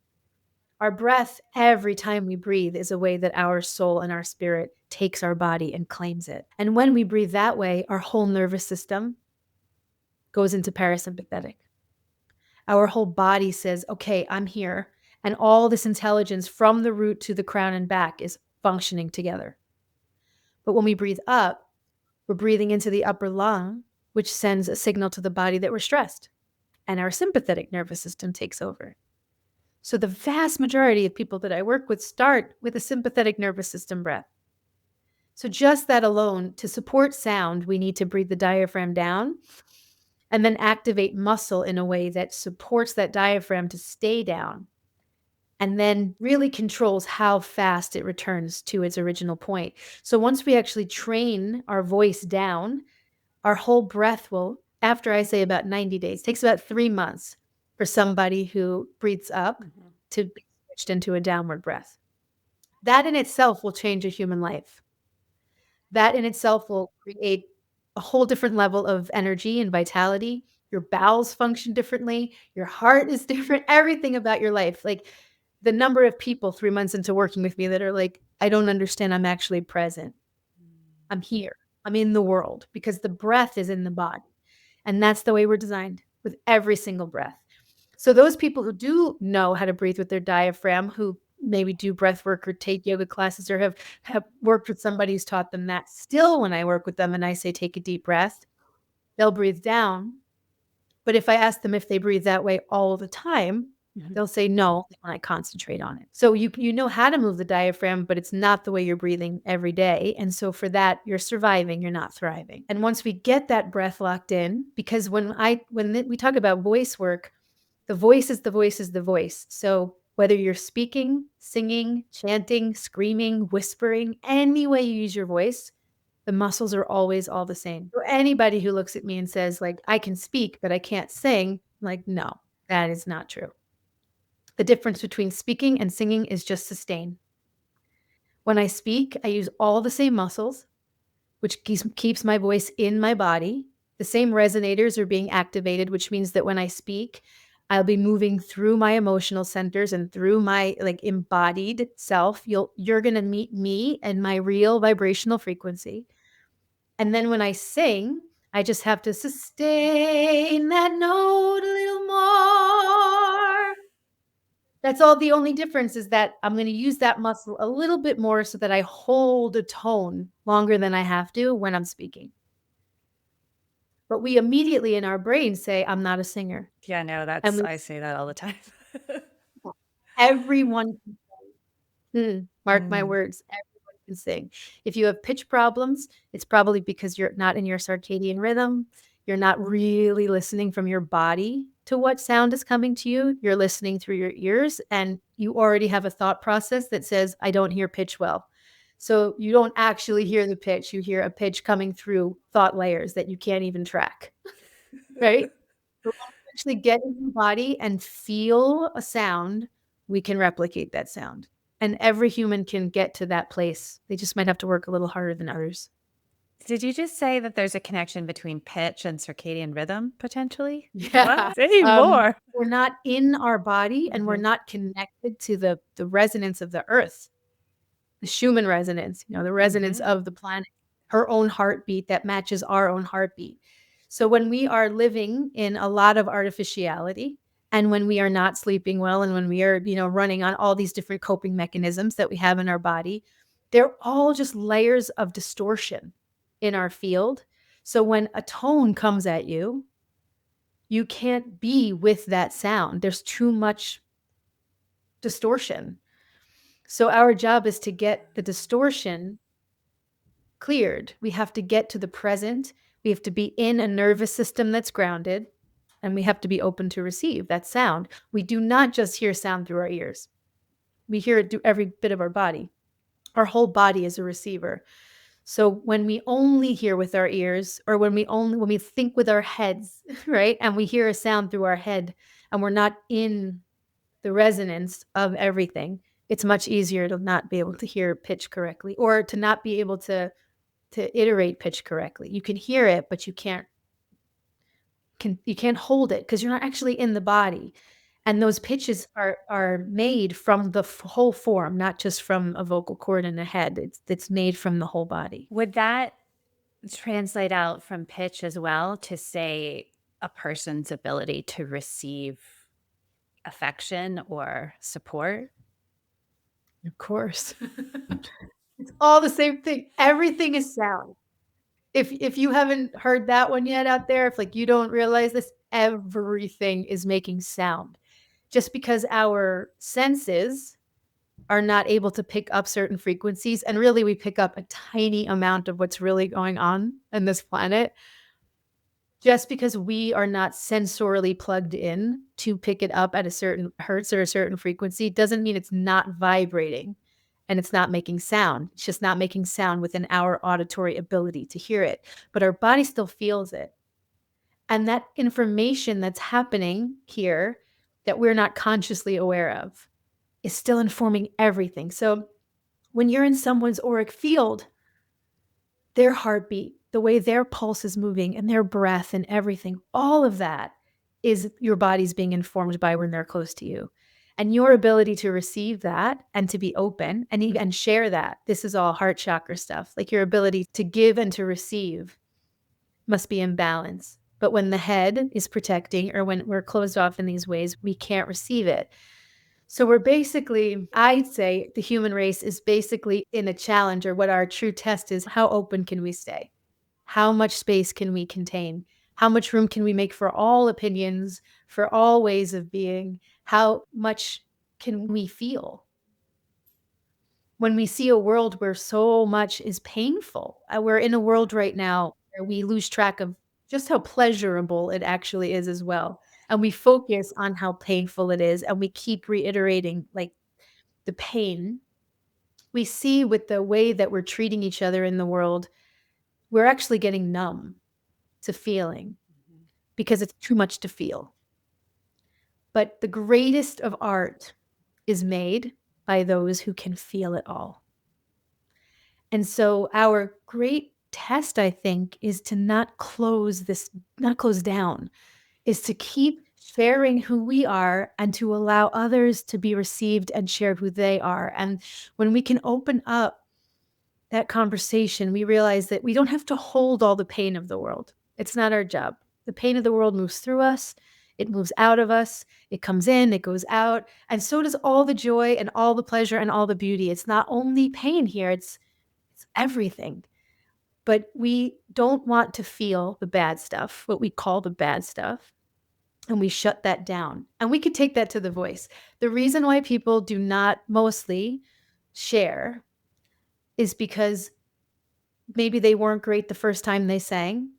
Our breath, every time we breathe, is a way that our soul and our spirit takes our body and claims it. And when we breathe that way, our whole nervous system goes into parasympathetic. Our whole body says, okay, I'm here. And all this intelligence from the root to the crown and back is functioning together. But when we breathe up, we're breathing into the upper lung, which sends a signal to the body that we're stressed. And our sympathetic nervous system takes over. So the vast majority of people that I work with start with a sympathetic nervous system breath. So just that alone, to support sound, we need to breathe the diaphragm down and then activate muscle in a way that supports that diaphragm to stay down and then really controls how fast it returns to its original point. So once we actually train our voice down, our whole breath will, after I say about 90 days, takes about 3 months for somebody who breathes up to be switched into a downward breath. That in itself will change a human life. That in itself will create a whole different level of energy and vitality. Your bowels function differently. Your heart is different. Everything about your life. Like the number of people 3 months into working with me that are like, I don't understand. I'm actually present. I'm here. I'm in the world because the breath is in the body. And that's the way we're designed with every single breath. So those people who do know how to breathe with their diaphragm, who maybe do breath work or take yoga classes or have worked with somebody who's taught them that, still when I work with them and I say take a deep breath, they'll breathe down. But if I ask them if they breathe that way all the time, they'll say no when I concentrate on it. So you know how to move the diaphragm, but it's not the way you're breathing every day. And so for that, you're surviving, you're not thriving. And once we get that breath locked in, because when we talk about voice work, the voice is the voice is the voice. So whether you're speaking, singing, chanting, screaming, whispering, any way you use your voice, the muscles are always all the same. So anybody who looks at me and says, like, I can speak, but I can't sing, I'm like, no, that is not true. The difference between speaking and singing is just sustain. When I speak, I use all the same muscles, which keeps my voice in my body. The same resonators are being activated, which means that when I speak, I'll be moving through my emotional centers and through my like embodied self. You're going to meet me and my real vibrational frequency. And then when I sing, I just have to sustain that note a little more. That's all. The only difference is that I'm going to use that muscle a little bit more so that I hold a tone longer than I have to when I'm speaking. But we immediately in our brain say, I'm not a singer. Yeah, no, I say that all the time. Everyone can sing. Mark my words, everyone can sing. If you have pitch problems, it's probably because you're not in your circadian rhythm. You're not really listening from your body to what sound is coming to you. You're listening through your ears, and you already have a thought process that says, I don't hear pitch well. So you don't actually hear the pitch. You hear a pitch coming through thought layers that you can't even track, right? So when we actually get in the body and feel a sound, we can replicate that sound. And every human can get to that place. They just might have to work a little harder than others. Did you just say that there's a connection between pitch and circadian rhythm potentially? Yeah. What? Say more. We're not in our body and we're not connected to the resonance of the earth, the Schumann resonance, the resonance of the planet, her own heartbeat that matches our own heartbeat. So when we are living in a lot of artificiality and when we are not sleeping well and when we are, running on all these different coping mechanisms that we have in our body, they're all just layers of distortion in our field. So when a tone comes at you, you can't be with that sound. There's too much distortion. So our job is to get the distortion cleared. We have to get to the present. We have to be in a nervous system that's grounded, and we have to be open to receive that sound. We do not just hear sound through our ears. We hear it through every bit of our body. Our whole body is a receiver. So when we only hear with our ears, or when we think with our heads, right? And we hear a sound through our head and we're not in the resonance of everything, it's much easier to not be able to hear pitch correctly, or to not be able to iterate pitch correctly. You can hear it, but you can't hold it because you're not actually in the body. And those pitches are made from the whole form, not just from a vocal cord and a head. It's made from the whole body. Would that translate out from pitch as well to say a person's ability to receive affection or support? Of course. It's all the same thing. Everything is sound. If you haven't heard that one yet out there, if like you don't realize this, everything is making sound. Just because our senses are not able to pick up certain frequencies, and really we pick up a tiny amount of what's really going on this planet. Just because we are not sensorily plugged in to pick it up at a certain hertz or a certain frequency doesn't mean it's not vibrating and it's not making sound. It's just not making sound within our auditory ability to hear it. But our body still feels it. And that information that's happening here that we're not consciously aware of is still informing everything. So when you're in someone's auric field, their heartbeat, the way their pulse is moving and their breath and everything, all of that is your body's being informed by when they're close to you. And your ability to receive that and to be open and even share that, this is all heart chakra stuff. Like your ability to give and to receive must be in balance. But when the head is protecting, or when we're closed off in these ways, we can't receive it. So we're basically, I'd say the human race is basically in a challenge, or what our true test is: how open can we stay? How much space can we contain? How much room can we make for all opinions, for all ways of being? How much can we feel? When we see a world where so much is painful, we're in a world right now where we lose track of just how pleasurable it actually is as well. And we focus on how painful it is, and we keep reiterating like the pain. We see with the way that we're treating each other in the world, we're actually getting numb to feeling because it's too much to feel. But the greatest of art is made by those who can feel it all. And so our great test, I think, is to not close down, is to keep sharing who we are and to allow others to be received and shared who they are. And when we can open up that conversation, we realize that we don't have to hold all the pain of the world. It's not our job. The pain of the world moves through us. It moves out of us. It comes in, it goes out. And so does all the joy and all the pleasure and all the beauty. It's not only pain here, it's everything. But we don't want to feel the bad stuff, what we call the bad stuff. And we shut that down. And we could take that to the voice. The reason why people do not mostly share is because maybe they weren't great the first time they sang.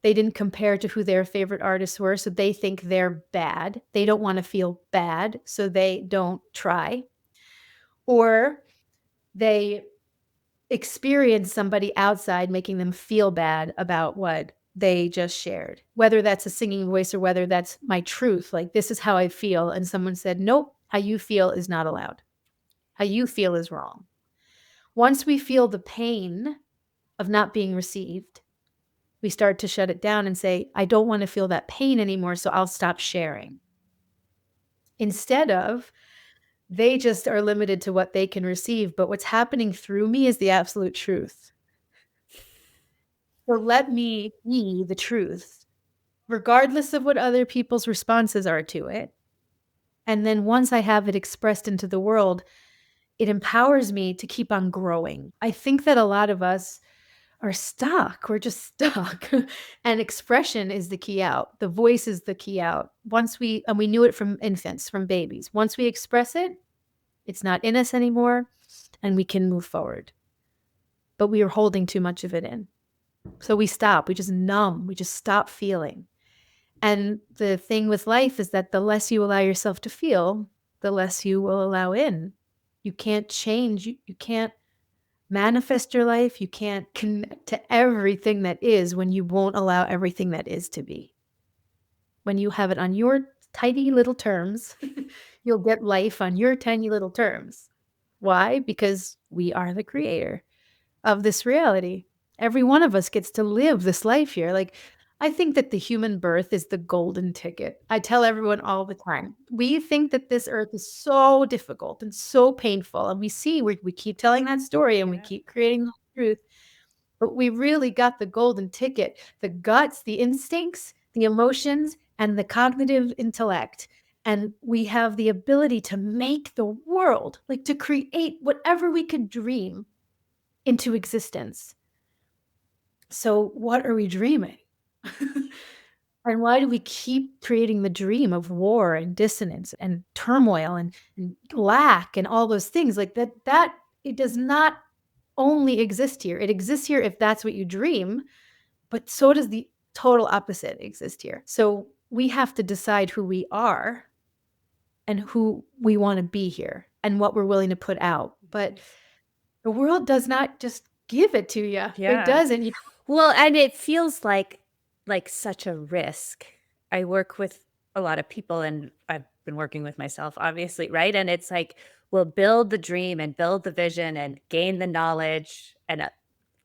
They didn't compare to who their favorite artists were, so they think they're bad. They don't want to feel bad, so they don't try. Or they experience somebody outside making them feel bad about what they just shared, whether that's a singing voice or whether that's my truth. Like, this is how I feel. And someone said, nope, how you feel is not allowed. How you feel is wrong. Once we feel the pain of not being received, we start to shut it down and say, I don't want to feel that pain anymore, so I'll stop sharing. Instead of, they just are limited to what they can receive, but what's happening through me is the absolute truth. So let me be the truth, regardless of what other people's responses are to it. And then once I have it expressed into the world, it empowers me to keep on growing. I think that a lot of us are stuck. We're just stuck. And expression is the key out. The voice is the key out. We knew it from infants, from babies. Once we express it, it's not in us anymore, and we can move forward. But we are holding too much of it in. So we stop. We just numb. We just stop feeling. And the thing with life is that the less you allow yourself to feel, the less you will allow in. You can't change. You can't manifest your life, you can't connect to everything that is when you won't allow everything that is to be. When you have it on your tiny little terms, you'll get life on your tiny little terms. Why? Because we are the creator of this reality. Every one of us gets to live this life here. Like, I think that the human birth is the golden ticket. I tell everyone all the time. We think that this earth is so difficult and so painful. And we keep telling that story and we keep creating the truth. But we really got the golden ticket, the guts, the instincts, the emotions, and the cognitive intellect. And we have the ability to make the world, like to create whatever we could dream into existence. So what are we dreaming? And why do we keep creating the dream of war and dissonance and turmoil and lack and all those things like that it does not only exist here. It exists here if that's what you dream, but so does the total opposite exist here. So we have to decide who we are and who we want to be here and what we're willing to put out. But the world does not just give it to you. Yeah. It doesn't. Well, and it feels like such a risk. I work with a lot of people, and I've been working with myself, obviously, right? And it's like, we'll build the dream and build the vision and gain the knowledge. And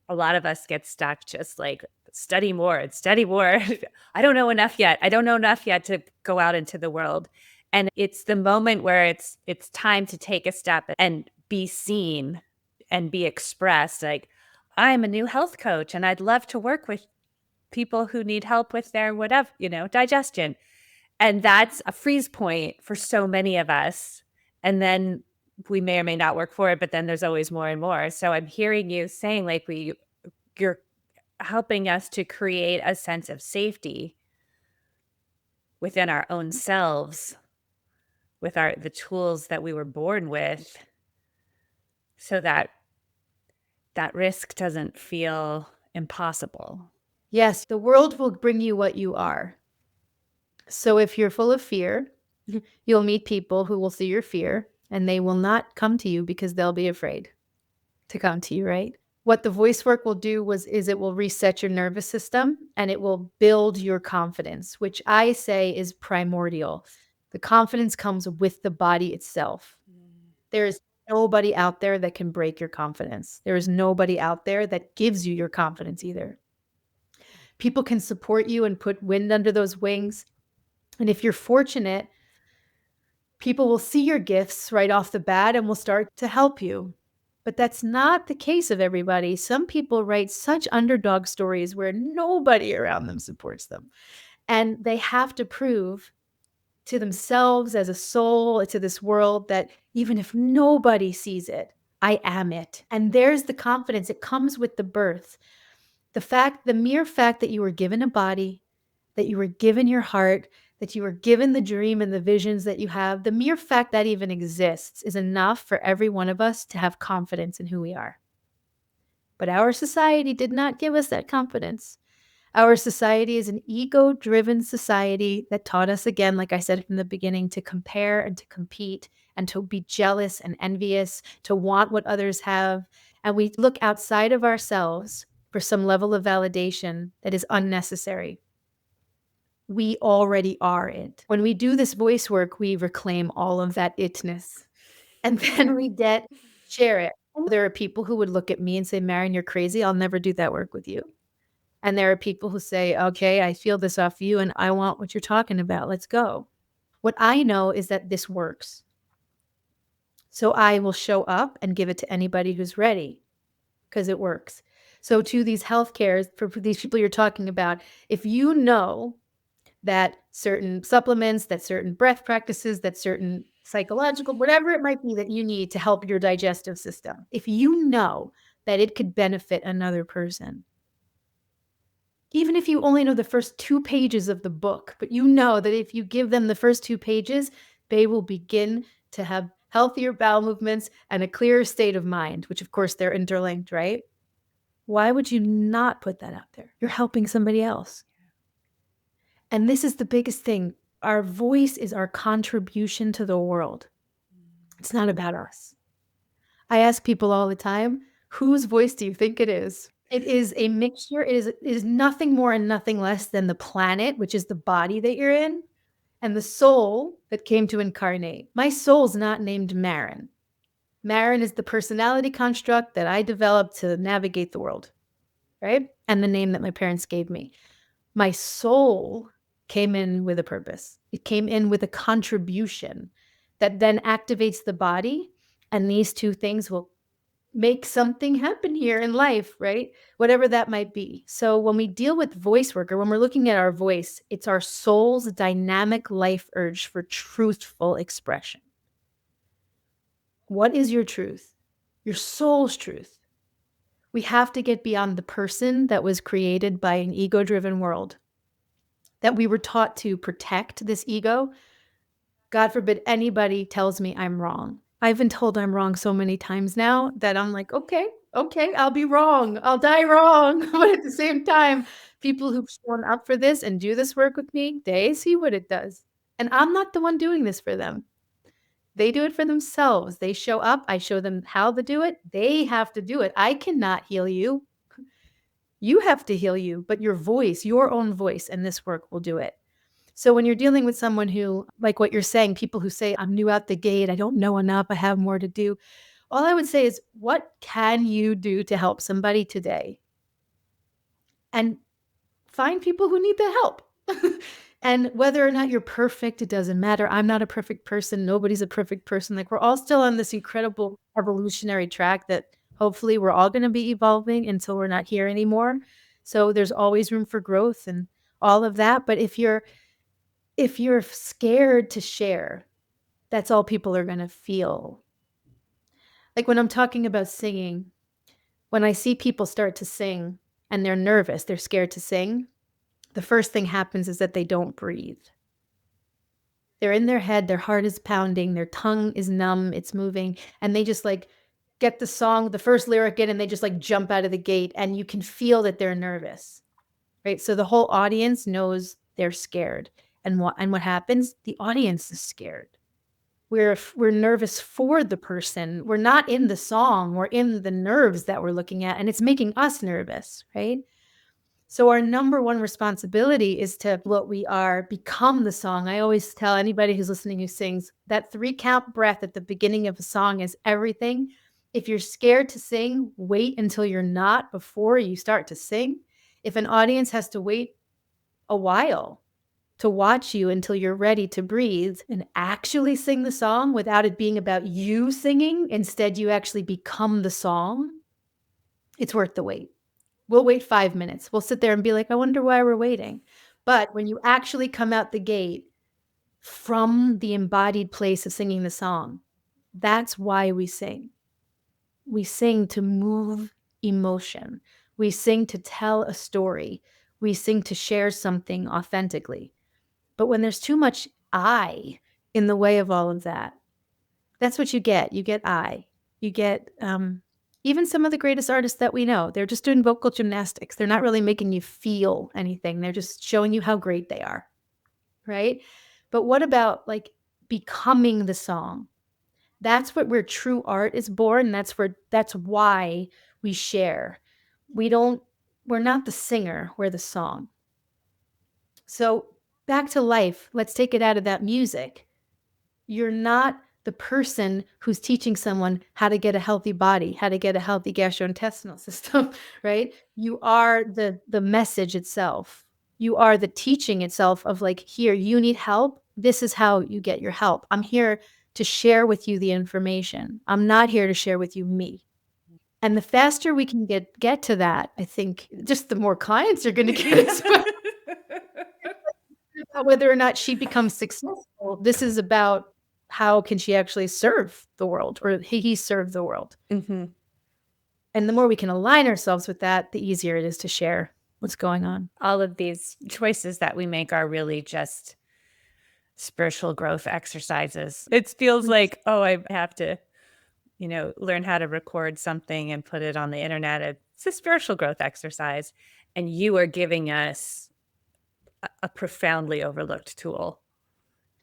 a lot of us get stuck just like, study more and study more. I don't know enough yet. I don't know enough yet to go out into the world. And it's the moment where it's time to take a step and be seen and be expressed. Like, I'm a new health coach and I'd love to work with people who need help with their whatever, digestion. And that's a freeze point for so many of us. And then we may or may not work for it, but then there's always more and more. So I'm hearing you saying like you're helping us to create a sense of safety within our own selves, with the tools that we were born with, so that risk doesn't feel impossible. Yes, the world will bring you what you are. So if you're full of fear, you'll meet people who will see your fear and they will not come to you because they'll be afraid to come to you, right? What the voice work will do is it will reset your nervous system and it will build your confidence, which I say is primordial. The confidence comes with the body itself. There is nobody out there that can break your confidence. There is nobody out there that gives you your confidence either. People can support you and put wind under those wings. And if you're fortunate, people will see your gifts right off the bat and will start to help you. But that's not the case of everybody. Some people write such underdog stories where nobody around them supports them. And they have to prove to themselves as a soul, to this world, that even if nobody sees it, I am it. And there's the confidence. It comes with the birth. The mere fact that you were given a body, that you were given your heart, that you were given the dream and the visions that you have, the mere fact that even exists is enough for every one of us to have confidence in who we are. But our society did not give us that confidence. Our society is an ego-driven society that taught us, again, like I said from the beginning, to compare and to compete and to be jealous and envious, to want what others have. And we look outside of ourselves for some level of validation that is unnecessary. We already are it. When we do this voice work, we reclaim all of that itness. And then we share it. There are people who would look at me and say, Maryn, you're crazy. I'll never do that work with you. And there are people who say, okay, I feel this off you and I want what you're talking about. Let's go. What I know is that this works. So I will show up and give it to anybody who's ready because it works. So to these healthcares, for these people you're talking about, if you know that certain supplements, that certain breath practices, that certain psychological, whatever it might be that you need to help your digestive system, if you know that it could benefit another person, even if you only know the first 2 pages of the book, but you know that if you give them the first 2 pages, they will begin to have healthier bowel movements and a clearer state of mind, which of course they're interlinked, right? Why would you not put that out there? You're helping somebody else. And this is the biggest thing. Our voice is our contribution to the world. It's not about us. I ask people all the time, Whose voice do you think it is? It is a mixture. It is nothing more and nothing less than the planet, which is the body that you're in, and the soul that came to incarnate. My soul's not named Maryn. Maryn is the personality construct that I developed to navigate the world, right? And the name that my parents gave me. My soul came in with a purpose. It came in with a contribution that then activates the body. And these two things will make something happen here in life, right? Whatever that might be. So when we deal with voice work, or when we're looking at our voice, it's our soul's dynamic life urge for truthful expression. What is your truth? Your soul's truth. We have to get beyond the person that was created by an ego-driven world, that we were taught to protect this ego. God forbid anybody tells me I'm wrong. I've been told I'm wrong so many times now that I'm like, okay, I'll be wrong. I'll die wrong. But at the same time, people who've shown up for this and do this work with me, they see what it does. And I'm not the one doing this for them. They do it for themselves. They show up. I show them how to do it. They have to do it. I cannot heal you. You have to heal you, but your voice, your own voice, and this work will do it. So when you're dealing with someone who, like what you're saying, people who say, I'm new out the gate, I don't know enough, I have more to do. All I would say is, what can you do to help somebody today? And find people who need the help. And whether or not you're perfect, it doesn't matter. I'm not a perfect person. Nobody's a perfect person. Like, we're all still on this incredible evolutionary track that hopefully we're all going to be evolving until we're not here anymore. So there's always room for growth and all of that. But if you're scared to share, that's all people are going to feel. Like when I'm talking about singing, when I see people start to sing and they're nervous, they're scared to sing, the first thing happens is that they don't breathe. They're in their head, their heart is pounding, their tongue is numb, it's moving, and they just like get the song, the first lyric in, and they just like jump out of the gate, and you can feel that they're nervous, right? So the whole audience knows they're scared. And what happens? The audience is scared. We're nervous for the person. We're not in the song. We're in the nerves that we're looking at, and it's making us nervous, right? So our number one responsibility is to what we are, become the song. I always tell anybody who's listening who sings, that 3-count breath at the beginning of a song is everything. If you're scared to sing, wait until you're not before you start to sing. If an audience has to wait a while to watch you until you're ready to breathe and actually sing the song without it being about you singing, instead you actually become the song, it's worth the wait. We'll wait 5 minutes. We'll sit there and be like, I wonder why we're waiting. But when you actually come out the gate from the embodied place of singing the song, that's why we sing. We sing to move emotion. We sing to tell a story. We sing to share something authentically. But when there's too much I in the way of all of that, that's what you get. You get I. You get even some of the greatest artists that we know. They're just doing vocal gymnastics. They're not really making you feel anything. They're just showing you how great they are, right? But what about like becoming the song? That's where true art is born. That's why we share. We're not the singer, we're the song. So back to life, let's take it out of that music. You're not the person who's teaching someone how to get a healthy body, how to get a healthy gastrointestinal system, right? You are the message itself. You are the teaching itself of like, here, you need help. This is how you get your help. I'm here to share with you the information. I'm not here to share with you me. And the faster we can get to that, I think just the more clients are going to get. Whether or not she becomes successful, this is about how can she actually serve the world, or he serve the world. Mm-hmm. And the more we can align ourselves with that, the easier it is to share what's going on. All of these choices that we make are really just spiritual growth exercises. It feels like, oh, I have to, learn how to record something and put it on the internet. It's a spiritual growth exercise. And you are giving us a profoundly overlooked tool.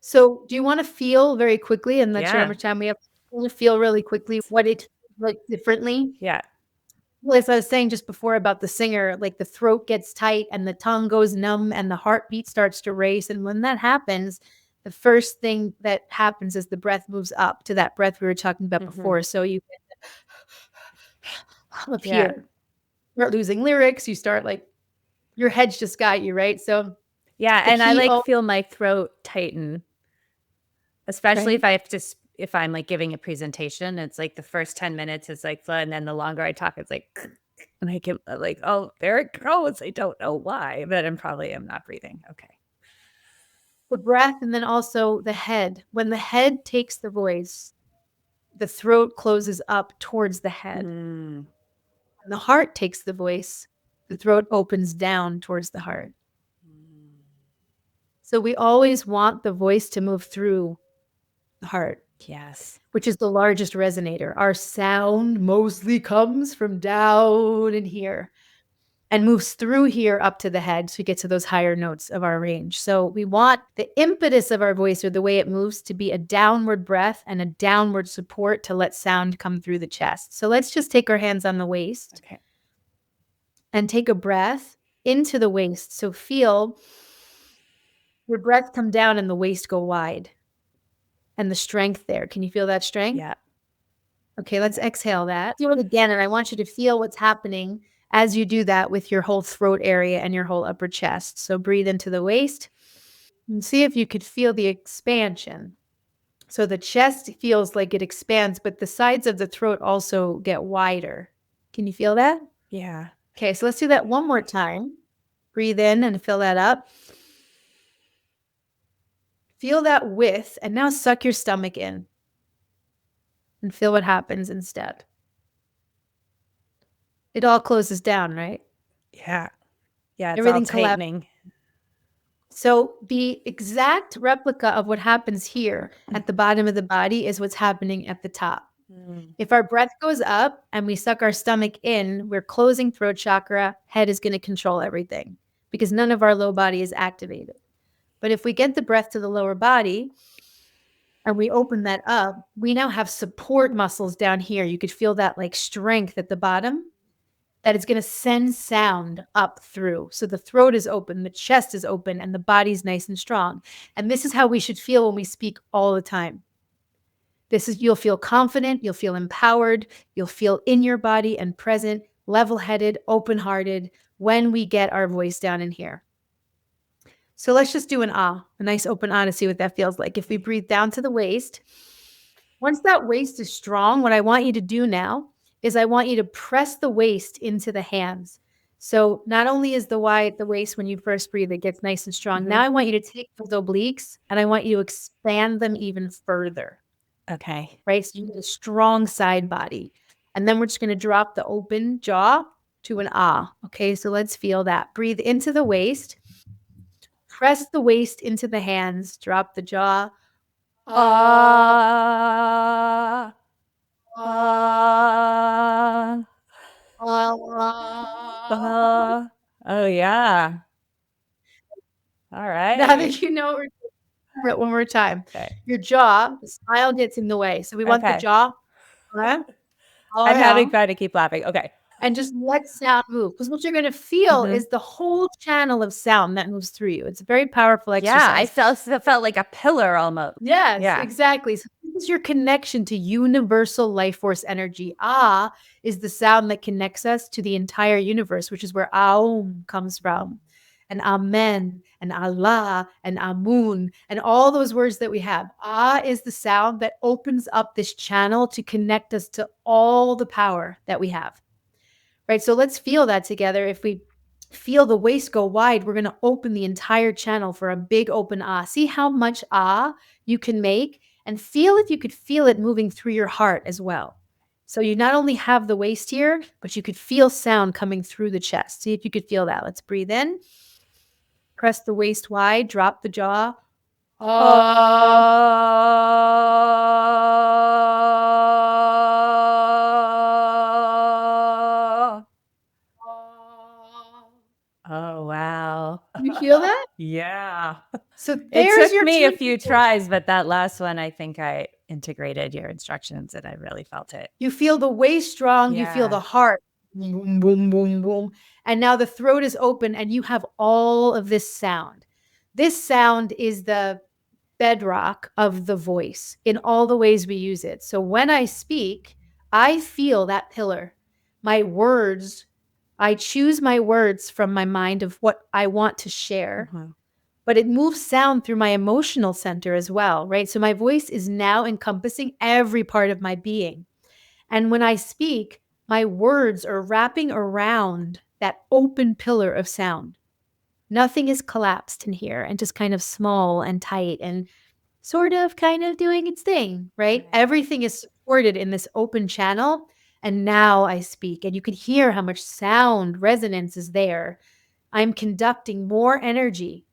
So do you want to feel very quickly, and not sure how Yeah. much time we have, to feel really quickly what it like differently? Yeah. Well, as I was saying just before about the singer, like the throat gets tight and the tongue goes numb and the heartbeat starts to race. And when that happens, the first thing that happens is the breath moves up to that breath we were talking about before. So you up Yeah. here, start losing lyrics. You start like your head's just got you, right? So Yeah, the and I key, like feel my throat tighten, especially right? if I have to if I'm like giving a presentation. It's like the first 10 minutes is like fun, and then the longer I talk, it's like, and I get like, oh, there it goes. I don't know why, but I'm not breathing. Okay. The breath, and then also the head. When the head takes the voice, the throat closes up towards the head. Mm. When the heart takes the voice, the throat opens down towards the heart. So we always want the voice to move through the heart, Yes. which is the largest resonator. Our sound mostly comes from down in here and moves through here up to the head so we get to those higher notes of our range. So we want the impetus of our voice or the way it moves to be a downward breath and a downward support to let sound come through the chest. So let's just take our hands on the waist. Okay. And take a breath into the waist. So feel your breath come down and the waist go wide. And the strength there. Can you feel that strength? Yeah. Okay, let's exhale that. Do it again. And I want you to feel what's happening as you do that with your whole throat area and your whole upper chest. So breathe into the waist and see if you could feel the expansion. So the chest feels like it expands, but the sides of the throat also get wider. Can you feel that? Yeah. Okay, so let's do that one more time. Breathe in and fill that up. Feel that width, and now suck your stomach in and feel what happens instead. It all closes down, right? Yeah. Yeah. It's Everything all tightening. So the exact replica of what happens here at the bottom of the body is what's happening at the top. If our breath goes up and we suck our stomach in, we're closing throat chakra, head is going to control everything because none of our low body is activated. But if we get the breath to the lower body and we open that up, we now have support muscles down here. You could feel that like strength at the bottom that is going to send sound up through. So the throat is open, the chest is open, and the body's nice and strong. And this is how we should feel when we speak all the time. You'll feel confident, you'll feel empowered, you'll feel in your body and present, level-headed, open-hearted when we get our voice down in here. So let's just do an ah, a nice open ah to see what that feels like. If we breathe down to the waist, once that waist is strong, what I want you to do now is I want you to press the waist into the hands. So not only is the waist when you first breathe, it gets nice and strong. Now I want you to take those obliques and I want you to expand them even further. Okay. Right? So you get a strong side body. And then we're just going to drop the open jaw to an ah. Okay, so let's feel that. Breathe into the waist. Press the waist into the hands. Drop the jaw. Ah. Ah. Oh, yeah. All right. Now that you know it, one more time. Okay. Your jaw, the smile gets in the way. So we want the Okay. jaw. Okay? I'm having fun to keep laughing. Okay. And just let sound move. Because what you're going to feel is the whole channel of sound that moves through you. It's a very powerful exercise. Yeah, I felt like a pillar almost. Yes, Yeah. exactly. So this is your connection to universal life force energy. Ah is the sound that connects us to the entire universe, which is where Aum comes from. And Amen, and Allah, and Amun, and all those words that we have. Ah is the sound that opens up this channel to connect us to all the power that we have. Right? So let's feel that together. If we feel the waist go wide, we're going to open the entire channel for a big open ah. See how much ah you can make and feel if you could feel it moving through your heart as well. So you not only have the waist here, but you could feel sound coming through the chest. See if you could feel that. Let's breathe in. Press the waist wide, drop the jaw. Oh, wow. You feel that? Yeah. So It there's took your me a two few tries, but that last one, I think I integrated your instructions and I really felt it. You feel the waist strong, you feel Yeah. the heart boom, boom, boom, boom. And now the throat is open and you have all of this sound. This sound is the bedrock of the voice in all the ways we use it. So when I speak, I feel that pillar. My words, I choose my words from my mind of what I want to share, but it moves sound through my emotional center as well, right? So my voice is now encompassing every part of my being. And when I speak, my words are wrapping around that open pillar of sound. Nothing is collapsed in here and just kind of small and tight and sort of kind of doing its thing, right? Everything is supported in this open channel. And now I speak, and you can hear how much sound resonance is there. I'm conducting more energy.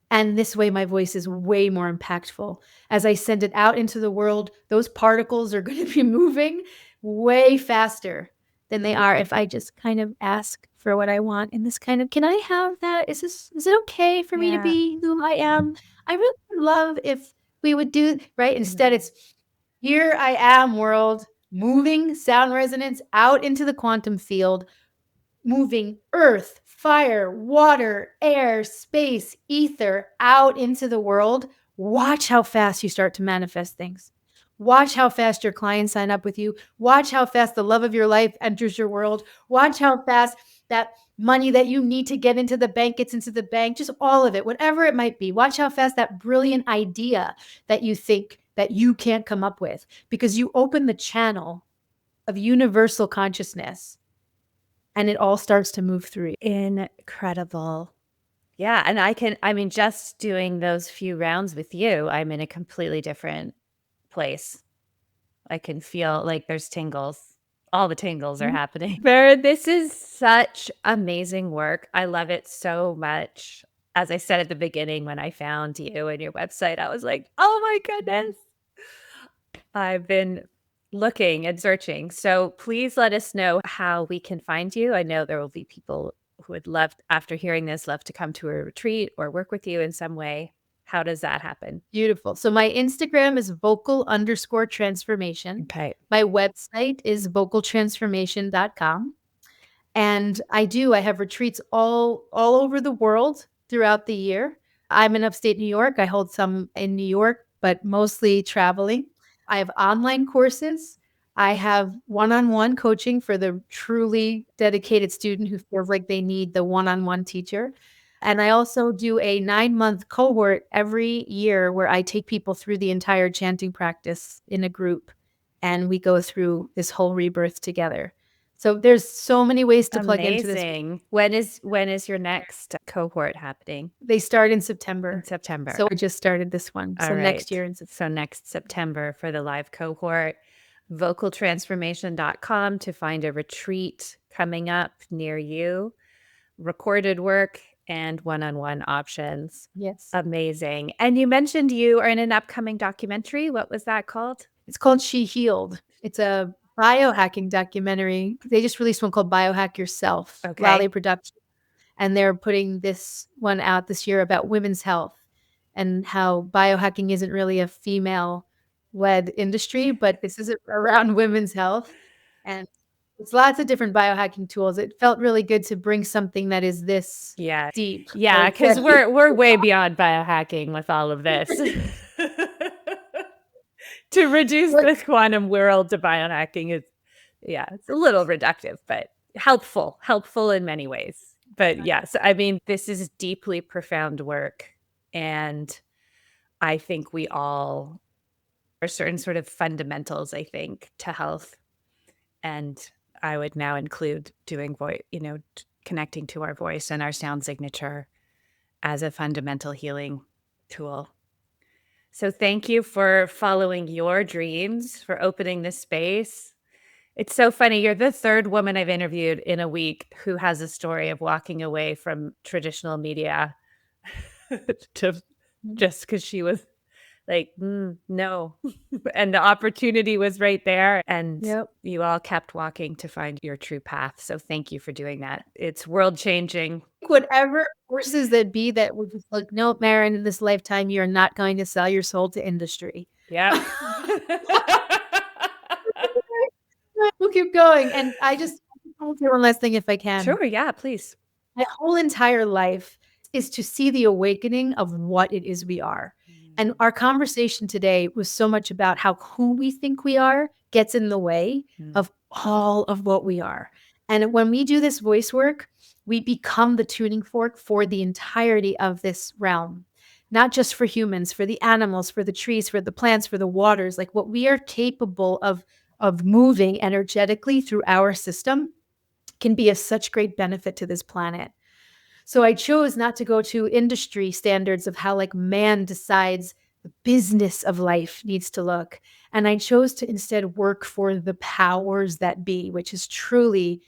And this way, my voice is way more impactful. As I send it out into the world, those particles are going to be moving way faster than they are if I just kind of ask for what I want in this kind of, can I have that? Is it okay for me to be who I am? I really would love if we would do, right? Instead, it's here I am, world, moving sound resonance out into the quantum field, moving earth, fire, water, air, space, ether out into the world. Watch how fast you start to manifest things. Watch how fast your clients sign up with you. Watch how fast the love of your life enters your world. Watch how fast that money that you need to get into the bank gets into the bank, just all of it, whatever it might be. Watch how fast that brilliant idea that you think that you can't come up with, because you open the channel of universal consciousness and it all starts to move through you. Incredible. Yeah. And I mean, just doing those few rounds with you, I'm in a completely different place. I can feel like there's tingles. All the tingles are happening. Meredith, this is such amazing work. I love it so much. As I said at the beginning, when I found you and your website, I was like, oh my goodness. I've been looking and searching. So please let us know how we can find you. I know there will be people who would love, after hearing this, love to come to a retreat or work with you in some way. How does that happen? Beautiful. So my Instagram is vocal_transformation. Okay. My website is vocaltransformation.com. And I have retreats all over the world throughout the year. I'm in upstate New York. I hold some in New York, but mostly traveling. I have online courses. I have one-on-one coaching for the truly dedicated student who feels like they need the one-on-one teacher. And I also do a 9-month cohort every year where I take people through the entire chanting practice in a group. And we go through this whole rebirth together. So there's so many ways to plug into this. Amazing. When is your next cohort happening? They start in September. In September. So I just started this one. All So right. next year in September. So next September for the live cohort. Vocaltransformation.com to find a retreat coming up near you. Recorded work and one-on-one options. Yes. Amazing. And you mentioned you are in an upcoming documentary. What was that called? It's called She Healed. It's a biohacking documentary. They just released one called Biohack Yourself, Lally Production. And they're putting this one out this year about women's health and how biohacking isn't really a female-led industry, but this is around women's health. And it's lots of different biohacking tools. It felt really good to bring something that is this deep. Yeah, because we're way beyond biohacking with all of this. To reduce this quantum world to biohacking is, it's a little reductive, but helpful in many ways. But yes, I mean, this is deeply profound work. And I think we all are certain sort of fundamentals, I think, to health. And I would now include doing voice, connecting to our voice and our sound signature as a fundamental healing tool. So thank you for following your dreams, for opening this space. It's so funny. You're the third woman I've interviewed in a week who has a story of walking away from traditional media to just because she was like, no. And the opportunity was right there. And you all kept walking to find your true path. So thank you for doing that. It's world changing. Whatever forces that be that were just like, no, Maryn, in this lifetime, you're not going to sell your soul to industry. Yeah. We'll keep going. And I just I'll say one last thing if I can. Sure, yeah, please. My whole entire life is to see the awakening of what it is we are. And our conversation today was so much about how who we think we are gets in the way Mm. of all of what we are. And when we do this voice work, we become the tuning fork for the entirety of this realm, not just for humans, for the animals, for the trees, for the plants, for the waters. Like what we are capable of moving energetically through our system can be of such great benefit to this planet. So I chose not to go to industry standards of how like man decides the business of life needs to look. And I chose to instead work for the powers that be, which is truly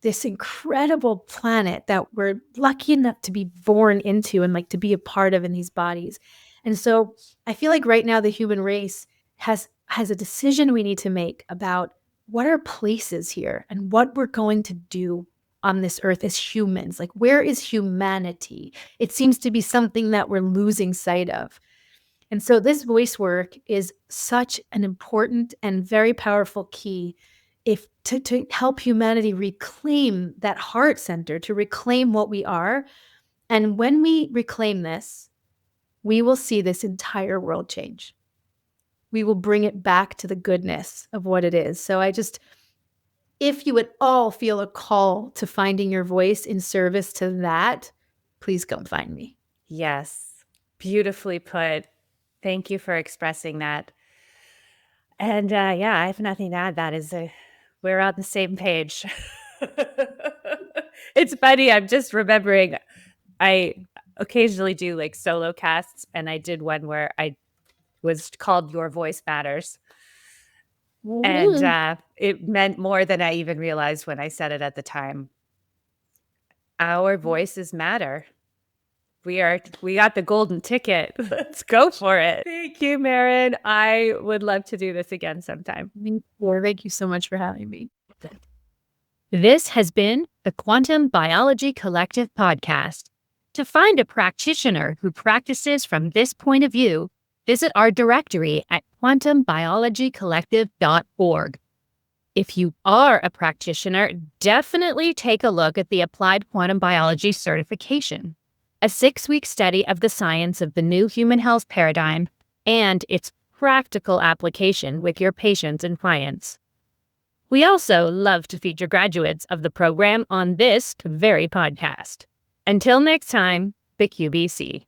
this incredible planet that we're lucky enough to be born into and like to be a part of in these bodies. And so I feel like right now the human race has a decision we need to make about what our place is here and what we're going to do on this earth as humans. Like, where is humanity? It seems to be something that we're losing sight of. And so this voice work is such an important and very powerful key if to help humanity reclaim that heart center, to reclaim what we are. And when we reclaim this, we will see this entire world change. We will bring it back to the goodness of what it is. So if you at all feel a call to finding your voice in service to that, please come find me. Yes, beautifully put. Thank you for expressing that. And yeah, I have nothing to add. That is, we're on the same page. It's funny. I'm just remembering I occasionally do like solo casts, and I did one where I was called Your Voice Matters. And it meant more than I even realized when I said it at the time. Our voices matter. We got the golden ticket. Let's go for it. Thank you, Maryn. I would love to do this again sometime. Thank you so much for having me. This has been the Quantum Biology Collective podcast. To find a practitioner who practices from this point of view, visit our directory at quantumbiologycollective.org. If you are a practitioner, definitely take a look at the Applied Quantum Biology Certification, a 6-week study of the science of the new human health paradigm and its practical application with your patients and clients. We also love to feature graduates of the program on this very podcast. Until next time, the QBC.